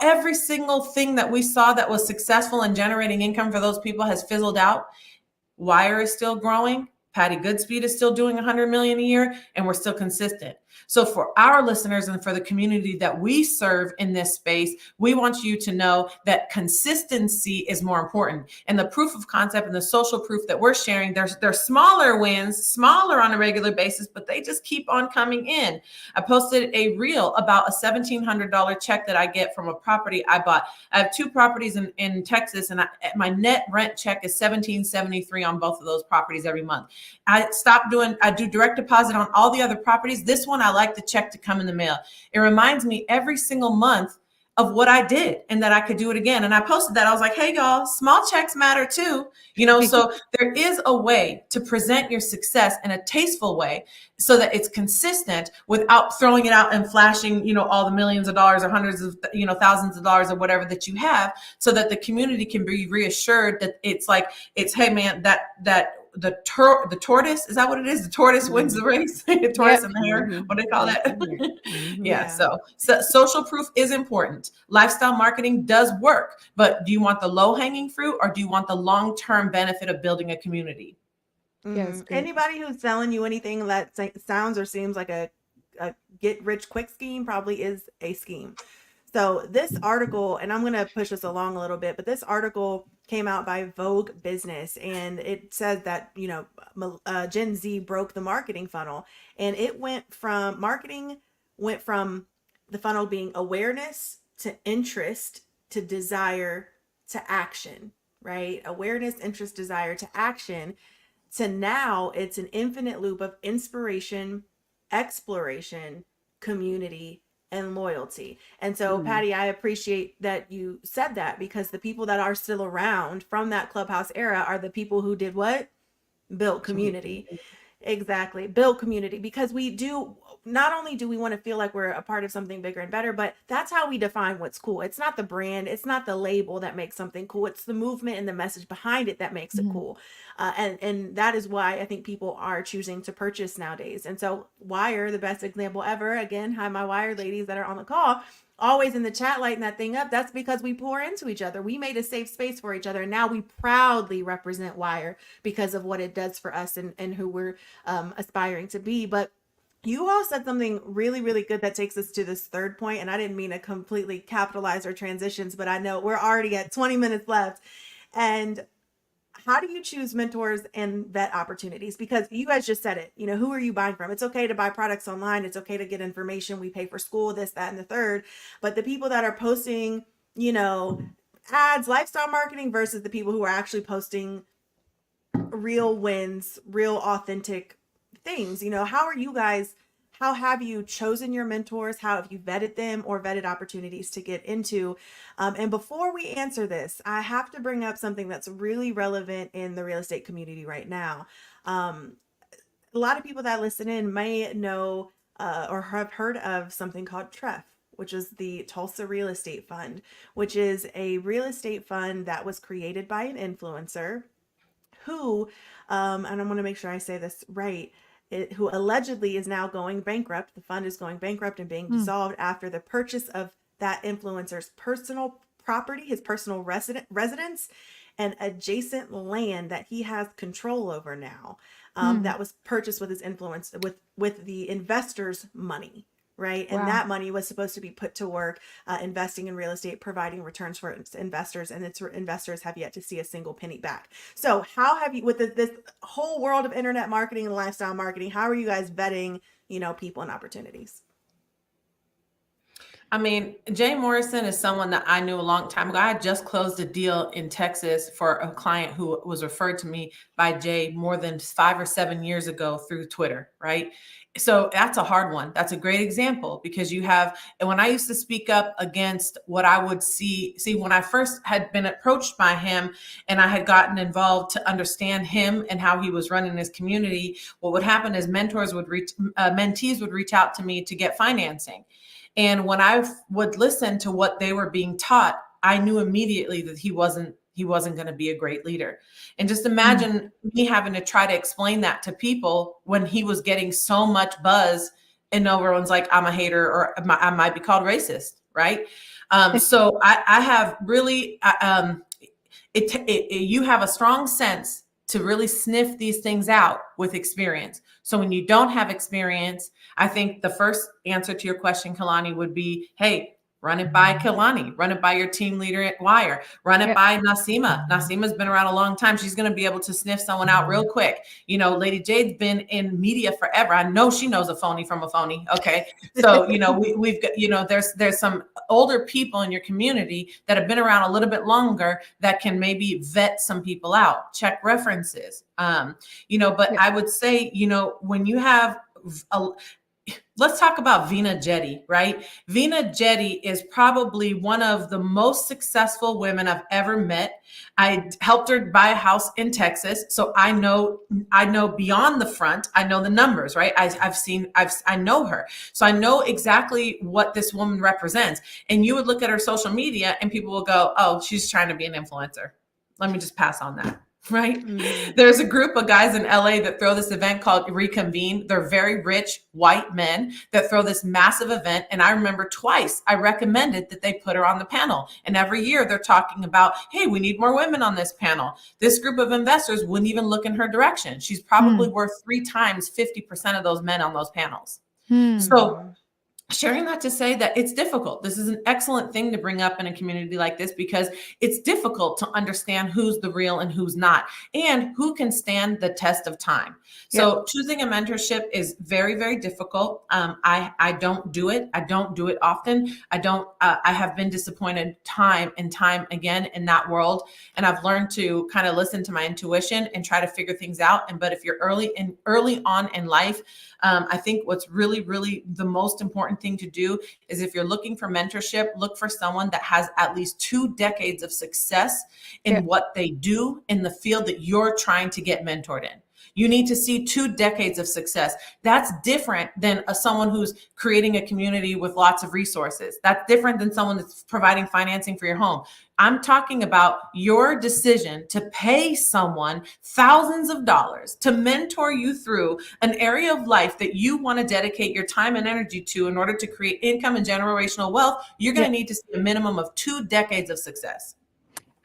Every single thing that we saw that was successful in generating income for those people has fizzled out. Wire is still growing. Patty Goodspeed is still doing 100 million a year, and we're still consistent. So for our listeners and for the community that we serve in this space, we want you to know that consistency is more important. And the proof of concept and the social proof that we're sharing, they're smaller wins, smaller on a regular basis, but they just keep on coming in. I posted a reel about a $1,700 check that I get from a property I bought. I have 2 properties in Texas, and my net rent check is $1,773 on both of those properties every month. I do direct deposit on all the other properties. This one, I like the check to come in the mail. It reminds me every single month of what I did and that I could do it again. And I posted that. I was like, hey, y'all, small checks matter too. So there is a way to present your success in a tasteful way so that it's consistent without throwing it out and flashing, all the millions of dollars or hundreds of, thousands of dollars or whatever that you have, so that the community can be reassured that it's, hey man, the tortoise, is that what it is? The tortoise wins the race. The tortoise and the hare, what do they call that? Yeah. So social proof is important. Lifestyle marketing does work, but do you want the low hanging fruit or do you want the long-term benefit of building a community? Yes. Anybody who's selling you anything that sounds or seems like a get rich quick scheme probably is a scheme. So this article, and I'm going to push us along a little bit, but this article came out by Vogue Business, and it says that, Gen Z broke the marketing funnel, and marketing went from the funnel being awareness to interest to desire to action, right? Awareness, interest, desire to action, to now it's an infinite loop of inspiration, exploration, community, and loyalty. And so, Patty, I appreciate that you said that, because the people that are still around from that Clubhouse era are the people who did what? Built community. Exactly. Build community, because not only do we want to feel like we're a part of something bigger and better, but that's how we define what's cool. It's not the brand, it's not the label that makes something cool. It's the movement and the message behind it that makes it cool. And that is why I think people are choosing to purchase nowadays. And so Wire, the best example ever, again, hi, my Wire ladies that are on the call, always in the chat lighting that thing up. That's because we pour into each other. We made a safe space for each other. And now we proudly represent Wire because of what it does for us and who we're aspiring to be. But you all said something really, really good that takes us to this third point. And I didn't mean to completely capitalize our transitions, but I know we're already at 20 minutes left. And how do you choose mentors and vet opportunities? Because you guys just said it, who are you buying from? It's okay to buy products online. It's okay to get information. We pay for school, this, that, and the third. But the people that are posting, ads, lifestyle marketing versus the people who are actually posting real wins, real authentic things, how have you chosen your mentors? How have you vetted them or vetted opportunities to get into? And before we answer this, I have to bring up something that's really relevant in the real estate community right now. A lot of people that listen in may know or have heard of something called TREF, which is the Tulsa Real Estate Fund, which is a real estate fund that was created by an influencer who, and I want to make sure I say this right, who allegedly is now going bankrupt. The fund is going bankrupt and being dissolved after the purchase of that influencer's personal property, his personal residence, and adjacent land that he has control over now. That was purchased with his influence, with the investors' money. Right. And that money was supposed to be put to work investing in real estate, providing returns for its investors, and its investors have yet to see a single penny back. So how have you, with this whole world of internet marketing and lifestyle marketing, how are you guys vetting, people and opportunities? I mean, Jay Morrison is someone that I knew a long time ago. I had just closed a deal in Texas for a client who was referred to me by Jay more than 5 or 7 years ago through Twitter, right? So that's a hard one. That's a great example because you have, and when I used to speak up against what I would see when I first had been approached by him and I had gotten involved to understand him and how he was running his community, what would happen is mentees would reach out to me to get financing. And when I would listen to what they were being taught, I knew immediately that he wasn't going to be a great leader. And just imagine me having to try to explain that to people when he was getting so much buzz and everyone's like, I'm a hater or I might be called racist, right? So I have really, you have a strong sense to really sniff these things out with experience. So when you don't have experience, I think the first answer to your question, Kalani, would be, hey, run it by Kalani, run it by your team leader at Wire, run it by Nasima. Nasima's been around a long time. She's going to be able to sniff someone out real quick. You know, Lady Jade's been in media forever. I know she knows a phony from a phony. Okay. So, you know, we've got, you know, there's some older people in your community that have been around a little bit longer that can maybe vet some people out, check references. You know, but I would say, you know, when you have let's talk about Vina Jetty, right? Vina Jetty is probably one of the most successful women I've ever met. I helped her buy a house in Texas. So I know beyond the front, I know the numbers, right? I know her. So I know exactly what this woman represents. And you would look at her social media and people will go, oh, she's trying to be an influencer. Let me just pass on that. Right. Mm-hmm. There's a group of guys in LA that throw this event called Reconvene. They're very rich white men that throw this massive event. And I remember twice I recommended that they put her on the panel. And every year they're talking about, hey, we need more women on this panel. This group of investors wouldn't even look in her direction. She's probably worth 3 times 50% of those men on those panels. So sharing that to say that it's difficult. This is an excellent thing to bring up in a community like this because it's difficult to understand who's the real and who's not and who can stand the test of time. So choosing a mentorship is very, very difficult. I don't do it. I don't do it often. I have been disappointed time and time again in that world. And I've learned to kind of listen to my intuition and try to figure things out. But if you're early on in life, I think what's really, really the most important thing to do is if you're looking for mentorship, look for someone that has at least 2 decades of success in what they do in the field that you're trying to get mentored in. You need to see 2 decades of success. That's different than someone who's creating a community with lots of resources. That's different than someone that's providing financing for your home. I'm talking about your decision to pay someone thousands of dollars to mentor you through an area of life that you want to dedicate your time and energy to in order to create income and generational wealth. You're going to need to see a minimum of 2 decades of success.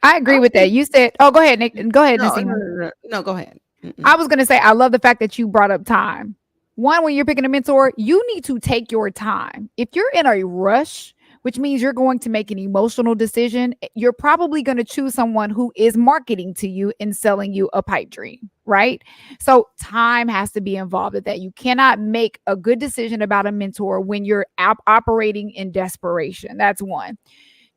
I agree with that. You said, oh, go ahead, Nick. Go ahead, Nasima. No, go ahead. I was going to say, I love the fact that you brought up time. One, when you're picking a mentor, you need to take your time. If you're in a rush, which means you're going to make an emotional decision, you're probably going to choose someone who is marketing to you and selling you a pipe dream, right? So time has to be involved with that. You cannot make a good decision about a mentor when you're operating in desperation. That's one.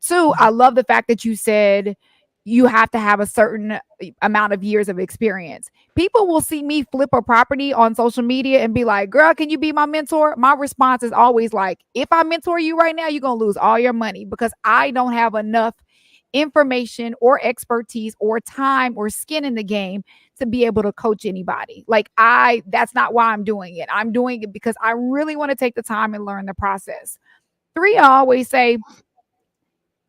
Two, I love the fact that you said you have to have a certain amount of years of experience. People will see me flip a property on social media and be like, girl, can you be my mentor? My response is always like, if I mentor you right now, you're going to lose all your money because I don't have enough information or expertise or time or skin in the game to be able to coach anybody. That's not why I'm doing it. I'm doing it because I really want to take the time and learn the process. 3, I always say,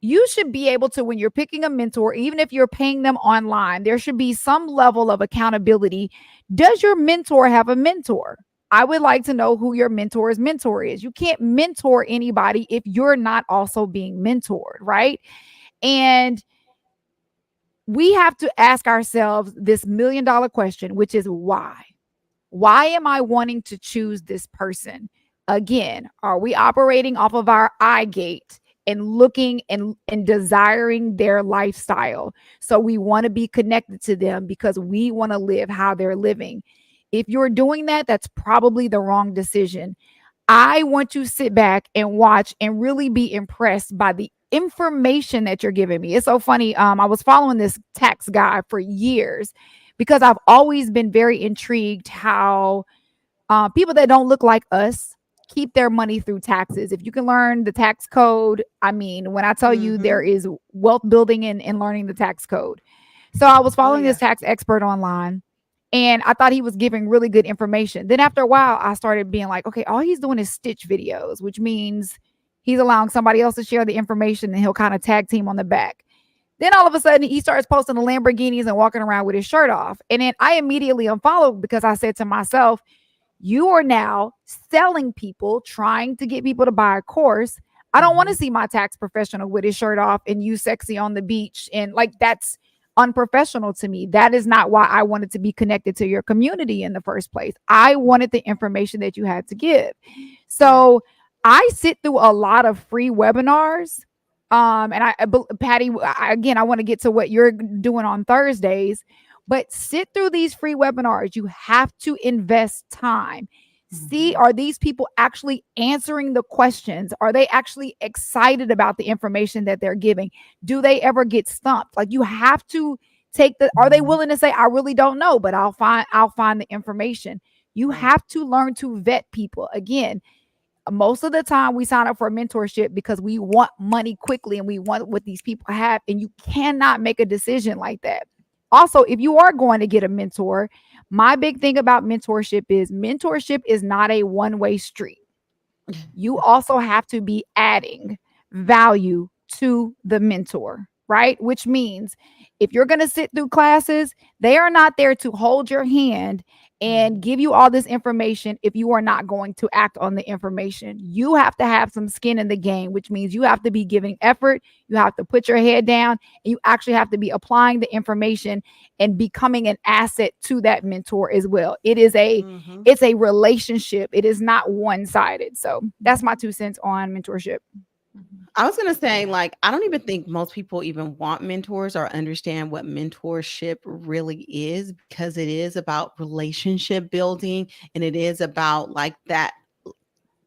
you should be able to, when you're picking a mentor, even if you're paying them online, there should be some level of accountability. Does your mentor have a mentor? I would like to know who your mentor's mentor is. You can't mentor anybody if you're not also being mentored, right? And we have to ask ourselves this $1 million question, which is why? Why am I wanting to choose this person? Again, are we operating off of our eye gate and looking and desiring their lifestyle? So we want to be connected to them because we want to live how they're living. If you're doing that, that's probably the wrong decision. I want to sit back and watch and really be impressed by the information that you're giving me. It's so funny. I was following this tax guy for years because I've always been very intrigued how people that don't look like us keep their money through taxes. If you can learn the tax code, I mean, when I tell you there is wealth building in learning the tax code. So I was following this tax expert online and I thought he was giving really good information. Then after a while, I started being like, okay, all he's doing is stitch videos, which means he's allowing somebody else to share the information and he'll kind of tag team on the back. Then all of a sudden he starts posting the Lamborghinis and walking around with his shirt off. And then I immediately unfollowed because I said to myself, you are now selling people, trying to get people to buy a course. I don't want to see my tax professional with his shirt off and you sexy on the beach. And like, that's unprofessional to me. That is not why I wanted to be connected to your community in the first place. I wanted the information that you had to give. So I sit through a lot of free webinars. Patty, again, I want to get to what you're doing on Thursdays. But sit through these free webinars. You have to invest time. See, are these people actually answering the questions? Are they actually excited about the information that they're giving? Do they ever get stumped? Like, you have to are they willing to say, I really don't know, but I'll find the information. You have to learn to vet people. Again, most of the time we sign up for a mentorship because we want money quickly and we want what these people have. And you cannot make a decision like that. Also, if you are going to get a mentor, my big thing about mentorship is not a one-way street. You also have to be adding value to the mentor, right? Which means if you're going to sit through classes, they are not there to hold your hand and give you all this information if you are not going to act on the information. You have to have some skin in the game, which means you have to be giving effort. You have to put your head down and you actually have to be applying the information and becoming an asset to that mentor as well. It's a relationship. It is not one-sided. So that's my 2 cents on mentorship. I was going to say, like, I don't even think most people even want mentors or understand what mentorship really is, because it is about relationship building and it is about like that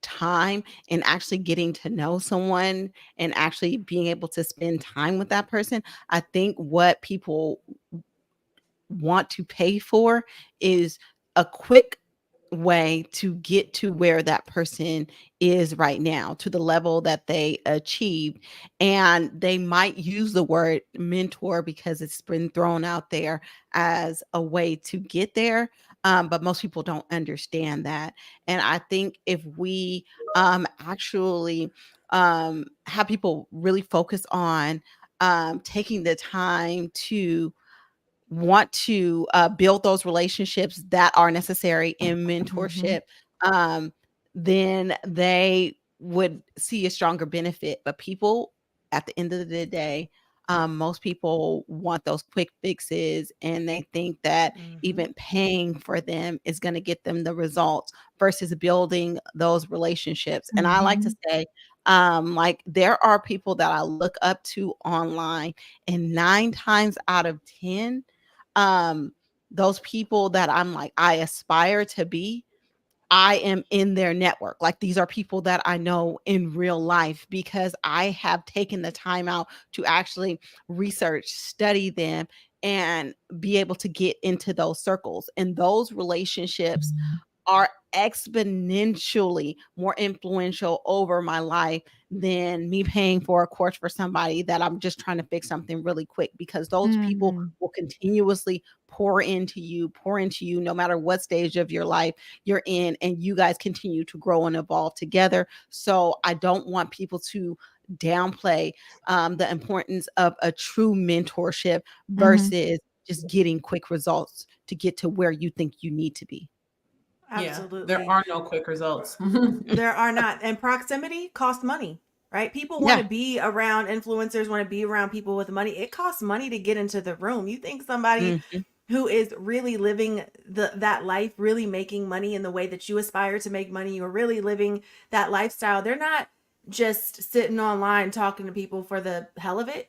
time and actually getting to know someone and actually being able to spend time with that person. I think what people want to pay for is a quick way to get to where that person is right now, to the level that they achieved. And they might use the word mentor because it's been thrown out there as a way to get there. But most people don't understand that. And I think if we actually have people really focus on taking the time to want to build those relationships that are necessary in mentorship, then they would see a stronger benefit. But people, at the end of the day, most people want those quick fixes, and they think that even paying for them is going to get them the results versus building those relationships. And I like to say, like, there are people that I look up to online, and 9 times out of 10, those people that I'm like, I aspire to be, I am in their network. Like, these are people that I know in real life because I have taken the time out to actually research, study them, and be able to get into those circles. And those relationships are exponentially more influential over my life than me paying for a course for somebody that I'm just trying to fix something really quick, because those people will continuously pour into you no matter what stage of your life you're in, and you guys continue to grow and evolve together. So I don't want people to downplay the importance of a true mentorship versus just getting quick results to get to where you think you need to be. Absolutely. Yeah, there are no quick results. There are not. And proximity costs money, right? People want to be around influencers, want to be around people with money. It costs money to get into the room. You think somebody who is really living that life, really making money in the way that you aspire to make money, you're really living that lifestyle. They're not just sitting online talking to people for the hell of it.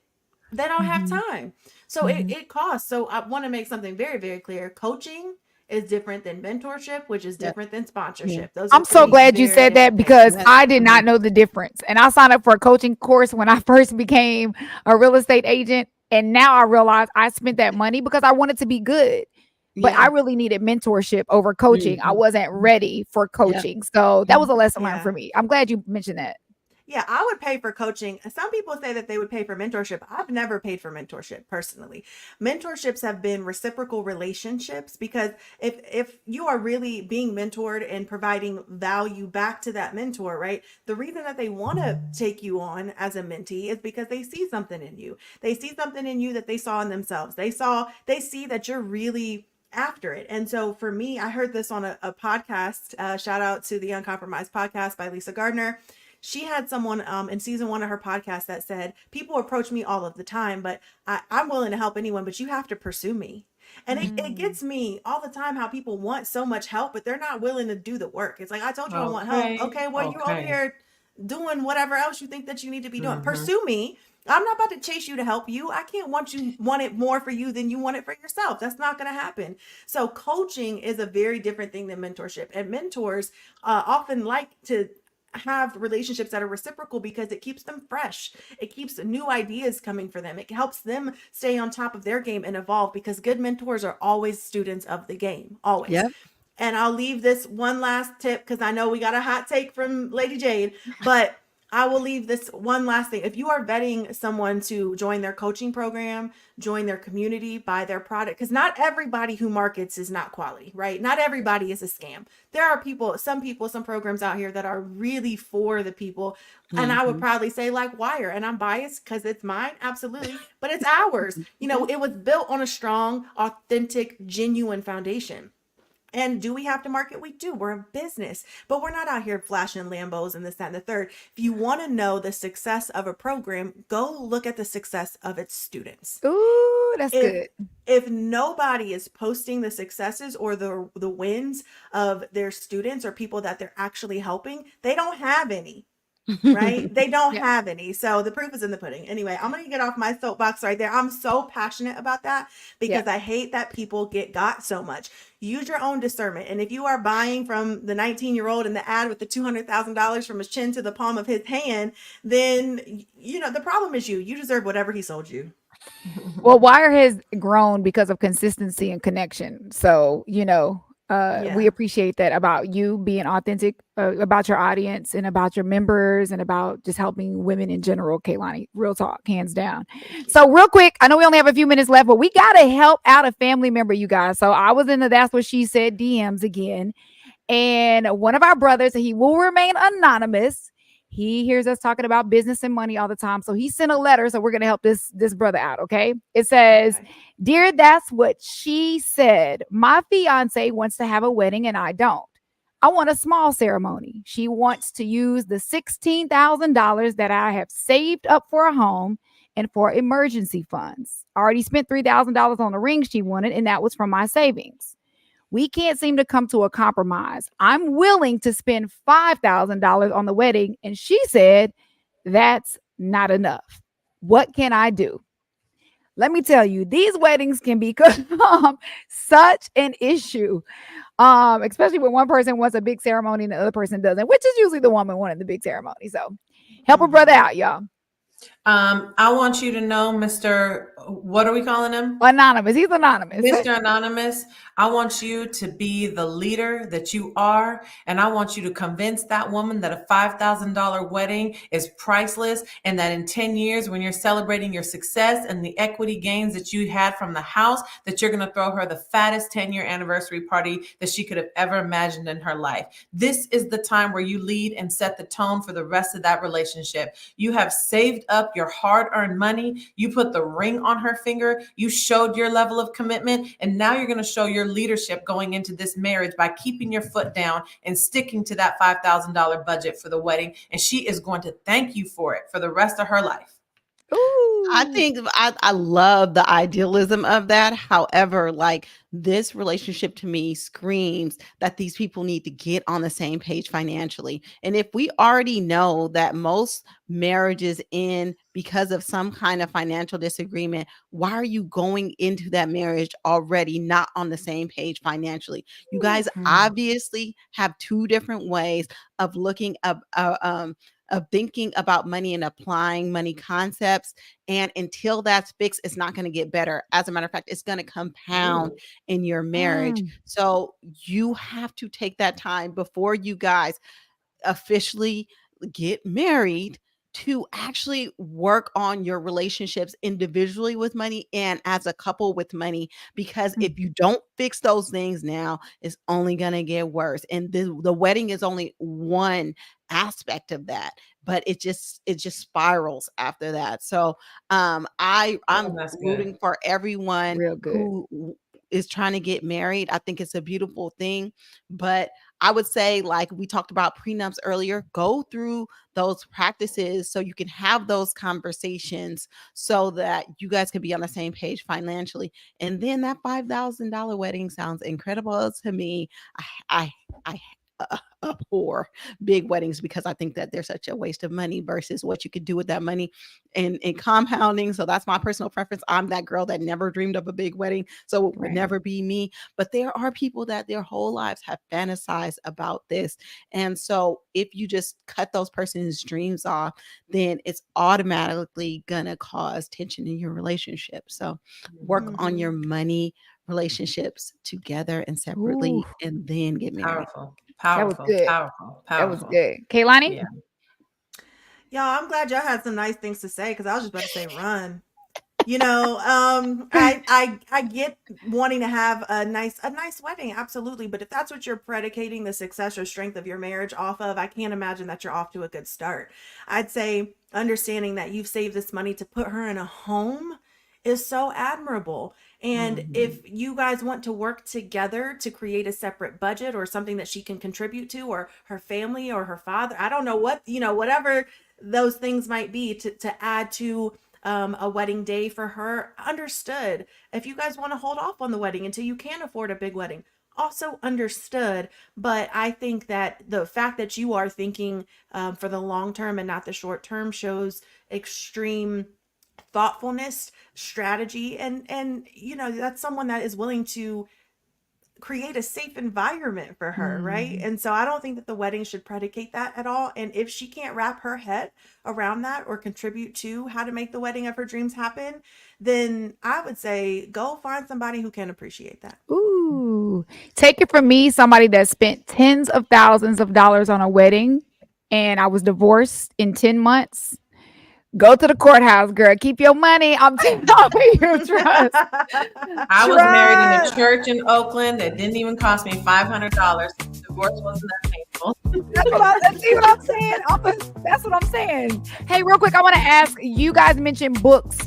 They don't have time. So it costs. So I want to make something very, very clear. Coaching is different than mentorship, which is different than sponsorship. Those I'm are so three glad you very said that different because things. I did not know the difference. And I signed up for a coaching course when I first became a real estate agent. And now I realize I spent that money because I wanted to be good. But I really needed mentorship over coaching. I wasn't ready for coaching. So that was a lesson learned for me. I'm glad you mentioned that. Yeah, I would pay for coaching. Some people say that they would pay for mentorship. I've never paid for mentorship personally. Mentorships have been reciprocal relationships because if you are really being mentored and providing value back to that mentor, right? The reason that they want to take you on as a mentee is because they see something in you. They see something in you that they saw in themselves. They see that you're really after it. And so for me, I heard this on a podcast. Shout out to the Uncompromised podcast by Lisa Gardner. She had someone in season 1 of her podcast that said, people approach me all of the time, but I'm willing to help anyone, but you have to pursue me. And it gets me all the time how people want so much help, but they're not willing to do the work. It's like, I told you I want help. Okay, well, you over here doing whatever else you think that you need to be doing. Pursue me. I'm not about to chase you to help you. I can't want it more for you than you want it for yourself. That's not going to happen. So coaching is a very different thing than mentorship. And mentors often like to have relationships that are reciprocal because it keeps them fresh. It keeps new ideas coming for them. It helps them stay on top of their game and evolve because good mentors are always students of the game, always. And I'll leave this one last tip because I know we got a hot take from Lady Jade, but I will leave this one last thing. If you are vetting someone to join their coaching program, join their community, buy their product, because not everybody who markets is not quality, right? Not everybody is a scam. There are some programs out here that are really for the people. And I would probably say like Wire, and I'm biased because it's mine, absolutely, but it's ours. It was built on a strong, authentic, genuine foundation. And do we have to market? We do. We're a business, but we're not out here flashing Lambos and this, that, and the third. If you want to know the success of a program, go look at the success of its students. Ooh, that's good. If nobody is posting the successes or the wins of their students or people that they're actually helping, they don't have any. Right? They don't have any. So the proof is in the pudding. Anyway, I'm going to get off my soapbox right there. I'm so passionate about that because I hate that people got so much. Use your own discernment. And if you are buying from the 19-year-old in the ad with the $200,000 from his chin to the palm of his hand, then, the problem is you deserve whatever he sold you. Well, Wire has grown because of consistency and connection. So, we appreciate that about you being authentic, about your audience and about your members and about just helping women in general. Kaylani, real talk, hands down. So real quick, I know we only have a few minutes left, but we got to help out a family member, you guys. So I was in the That's What She Said DMs again. And one of our brothers, he will remain anonymous. He hears us talking about business and money all the time. So he sent a letter. So we're going to help this brother out. Okay. It says, Dear That's What She Said. My fiance wants to have a wedding and I don't. I want a small ceremony. She wants to use the $16,000 that I have saved up for a home and for emergency funds. I already spent $3,000 on the ring she wanted, and that was from my savings. We can't seem to come to a compromise. I'm willing to spend $5,000 on the wedding. And she said, that's not enough. What can I do? Let me tell you, these weddings can become such an issue, especially when one person wants a big ceremony and the other person doesn't, which is usually the woman wanting the big ceremony. So help a brother out, y'all. I want you to know, Mr. What are we calling him? Anonymous. He's anonymous. Mr. Anonymous, I want you to be the leader that you are. And I want you to convince that woman that a $5,000 wedding is priceless. And that in 10 years, when you're celebrating your success and the equity gains that you had from the house, that you're going to throw her the fattest 10-year anniversary party that she could have ever imagined in her life. This is the time where you lead and set the tone for the rest of that relationship. You have saved up your hard-earned money. You put the ring on her finger. You showed your level of commitment. And now you're going to show your leadership going into this marriage by keeping your foot down and sticking to that $5,000 budget for the wedding. And she is going to thank you for it for the rest of her life. Ooh. I think I love the idealism of that. However, like this relationship to me screams that these people need to get on the same page financially. And if we already know that most marriages end because of some kind of financial disagreement, why are you going into that marriage already not on the same page financially? You guys obviously have two different ways of looking up of thinking about money and applying money concepts. And until that's fixed, it's not going to get better. As a matter of fact, it's going to compound in your marriage. So you have to take that time before you guys officially get married to actually work on your relationships individually with money and as a couple with money. Because if you don't fix those things now, it's only going to get worse. And the wedding is only one aspect of that, but it just spirals after that. So I'm rooting for everyone who is trying to get married. I think it's a beautiful thing, but I would say, like we talked about prenups earlier, go through those practices so you can have those conversations so that you guys can be on the same page financially. And then that $5,000 wedding sounds incredible to me. I abhor big weddings because I think that they're such a waste of money versus what you could do with that money in compounding. So that's my personal preference. I'm that girl that never dreamed of a big wedding, so it would never be me. But there are people that their whole lives have fantasized about this. And so if you just cut those person's dreams off, then it's automatically gonna cause tension in your relationship. So work on your money relationships together and separately, and then get married. Powerful. That was good. Kaylani? Yeah. Y'all, I'm glad y'all had some nice things to say because I was just about to say run. You know, I get wanting to have a nice wedding, absolutely. But if that's what you're predicating the success or strength of your marriage off of, I can't imagine that you're off to a good start. I'd say understanding that you've saved this money to put her in a home is so admirable. And if you guys want to work together to create a separate budget or something that she can contribute to, or her family or her father, I don't know what, whatever those things might be to add to a wedding day for her, understood. If you guys want to hold off on the wedding until you can afford a big wedding, also understood. But I think that the fact that you are thinking for the long term and not the short term shows extreme thoughtfulness, strategy, and that's someone that is willing to create a safe environment for her, right? And so I don't think that the wedding should predicate that at all. And if she can't wrap her head around that or contribute to how to make the wedding of her dreams happen, then I would say go find somebody who can appreciate that. Ooh, take it from me, somebody that spent tens of thousands of dollars on a wedding, and I was divorced in 10 months. Go to the courthouse, girl. Keep your money. I'm telling you, trust. I was married in a church in Oakland that didn't even cost me $500. Divorce wasn't that painful. That's what I'm saying. That's what I'm saying. Hey, real quick, I want to ask, you guys mentioned books.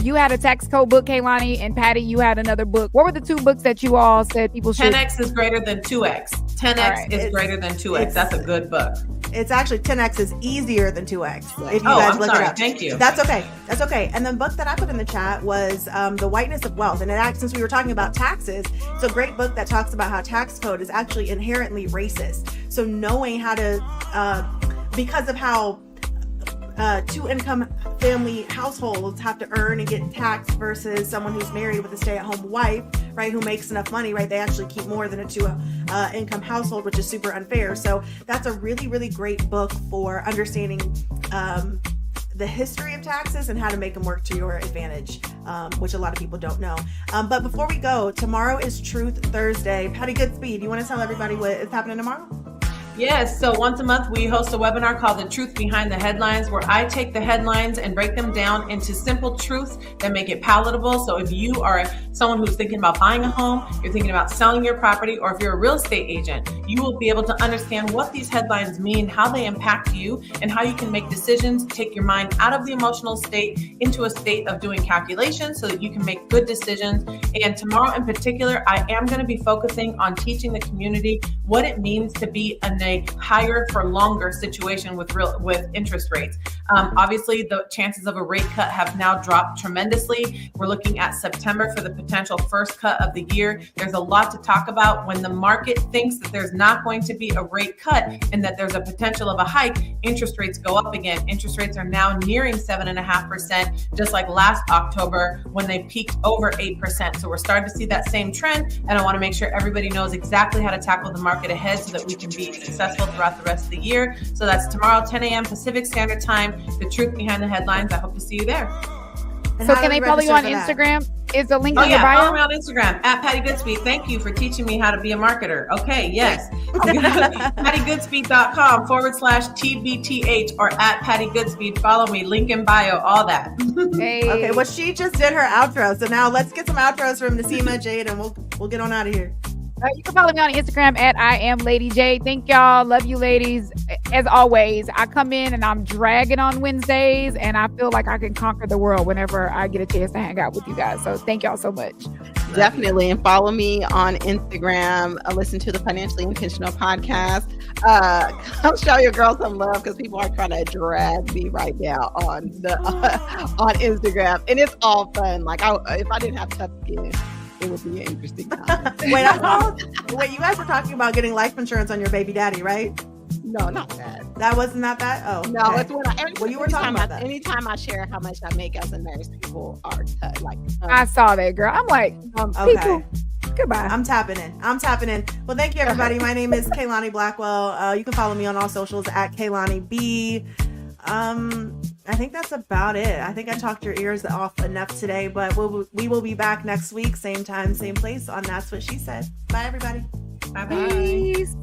You had a tax code book, Kaylani, and Patty, you had another book. What were the two books that you all said people should? 10X is greater than 2X. 10X is greater than 2X. That's a good book. It's actually 10X is easier than 2X. If you guys look it up. Thank you. That's okay. And the book that I put in the chat was The Whiteness of Wealth. And since we were talking about taxes, it's a great book that talks about how tax code is actually inherently racist. So knowing how to, because of how two-income family households have to earn and get taxed versus someone who's married with a stay-at-home wife, right, who makes enough money, right? They actually keep more than a two-income household, which is super unfair. So that's a really, really great book for understanding the history of taxes and how to make them work to your advantage, which a lot of people don't know. But before we go, tomorrow is Truth Thursday. Patty Goodspeed, you want to tell everybody what is happening tomorrow? Yes. So once a month, we host a webinar called The Truth Behind the Headlines, where I take the headlines and break them down into simple truths that make it palatable. So if you are someone who's thinking about buying a home, you're thinking about selling your property, or if you're a real estate agent, you will be able to understand what these headlines mean, how they impact you, and how you can make decisions, take your mind out of the emotional state into a state of doing calculations so that you can make good decisions. And tomorrow in particular, I am going to be focusing on teaching the community what it means to be in a higher for longer situation with interest rates. Obviously, the chances of a rate cut have now dropped tremendously. We're looking at September for the potential first cut of the year. There's a lot to talk about. When the market thinks that there's not going to be a rate cut and that there's a potential of a hike, interest rates go up again. Interest rates are now nearing 7.5%, just like last October when they peaked over 8%. So we're starting to see that same trend, and I want to make sure everybody knows exactly how to tackle the market ahead so that we can be successful throughout the rest of the year. So that's tomorrow, 10 a.m. Pacific Standard Time, the truth behind the headlines. I hope to see you there. And So how can do they we follow you on register for Instagram? Is the link Oh in your yeah, follow bio? me on Instagram at Patty Goodspeed. Thank you for teaching me how to be a marketer. Okay, yes. PattyGoodspeed.com/TBTH or at Patty Goodspeed. Follow me, link in bio, all that. Hey. Okay, well, she just did her outro. So now let's get some outros from Nima, Jade, and we'll get on out of here. You can follow me on Instagram at I am Lady J. Thank y'all. Love you, ladies. As always, I come in and I'm dragging on Wednesdays, and I feel like I can conquer the world whenever I get a chance to hang out with you guys. So thank y'all so much. Definitely. And follow me on Instagram. Listen to the Financially Intentional podcast. Come show your girls some love because people are trying to drag me right now on the on Instagram. And it's all fun. Like if I didn't have tough skin, it would be an interesting time. Wait, you guys were talking about getting life insurance on your baby daddy, right? No, not that. That wasn't not that? Oh. No, okay. it's when you were talking about that. Anytime I share how much I make as a nurse, people are I saw that, girl. I'm like, okay. people, goodbye. I'm tapping in. Well, thank you, everybody. My name is Kaylani Blackwell. You can follow me on all socials at Kaylani B. I think that's about it. I think I talked your ears off enough today, but we will be back next week, same time, same place on That's What She Said. Bye, everybody. Bye-bye. Peace.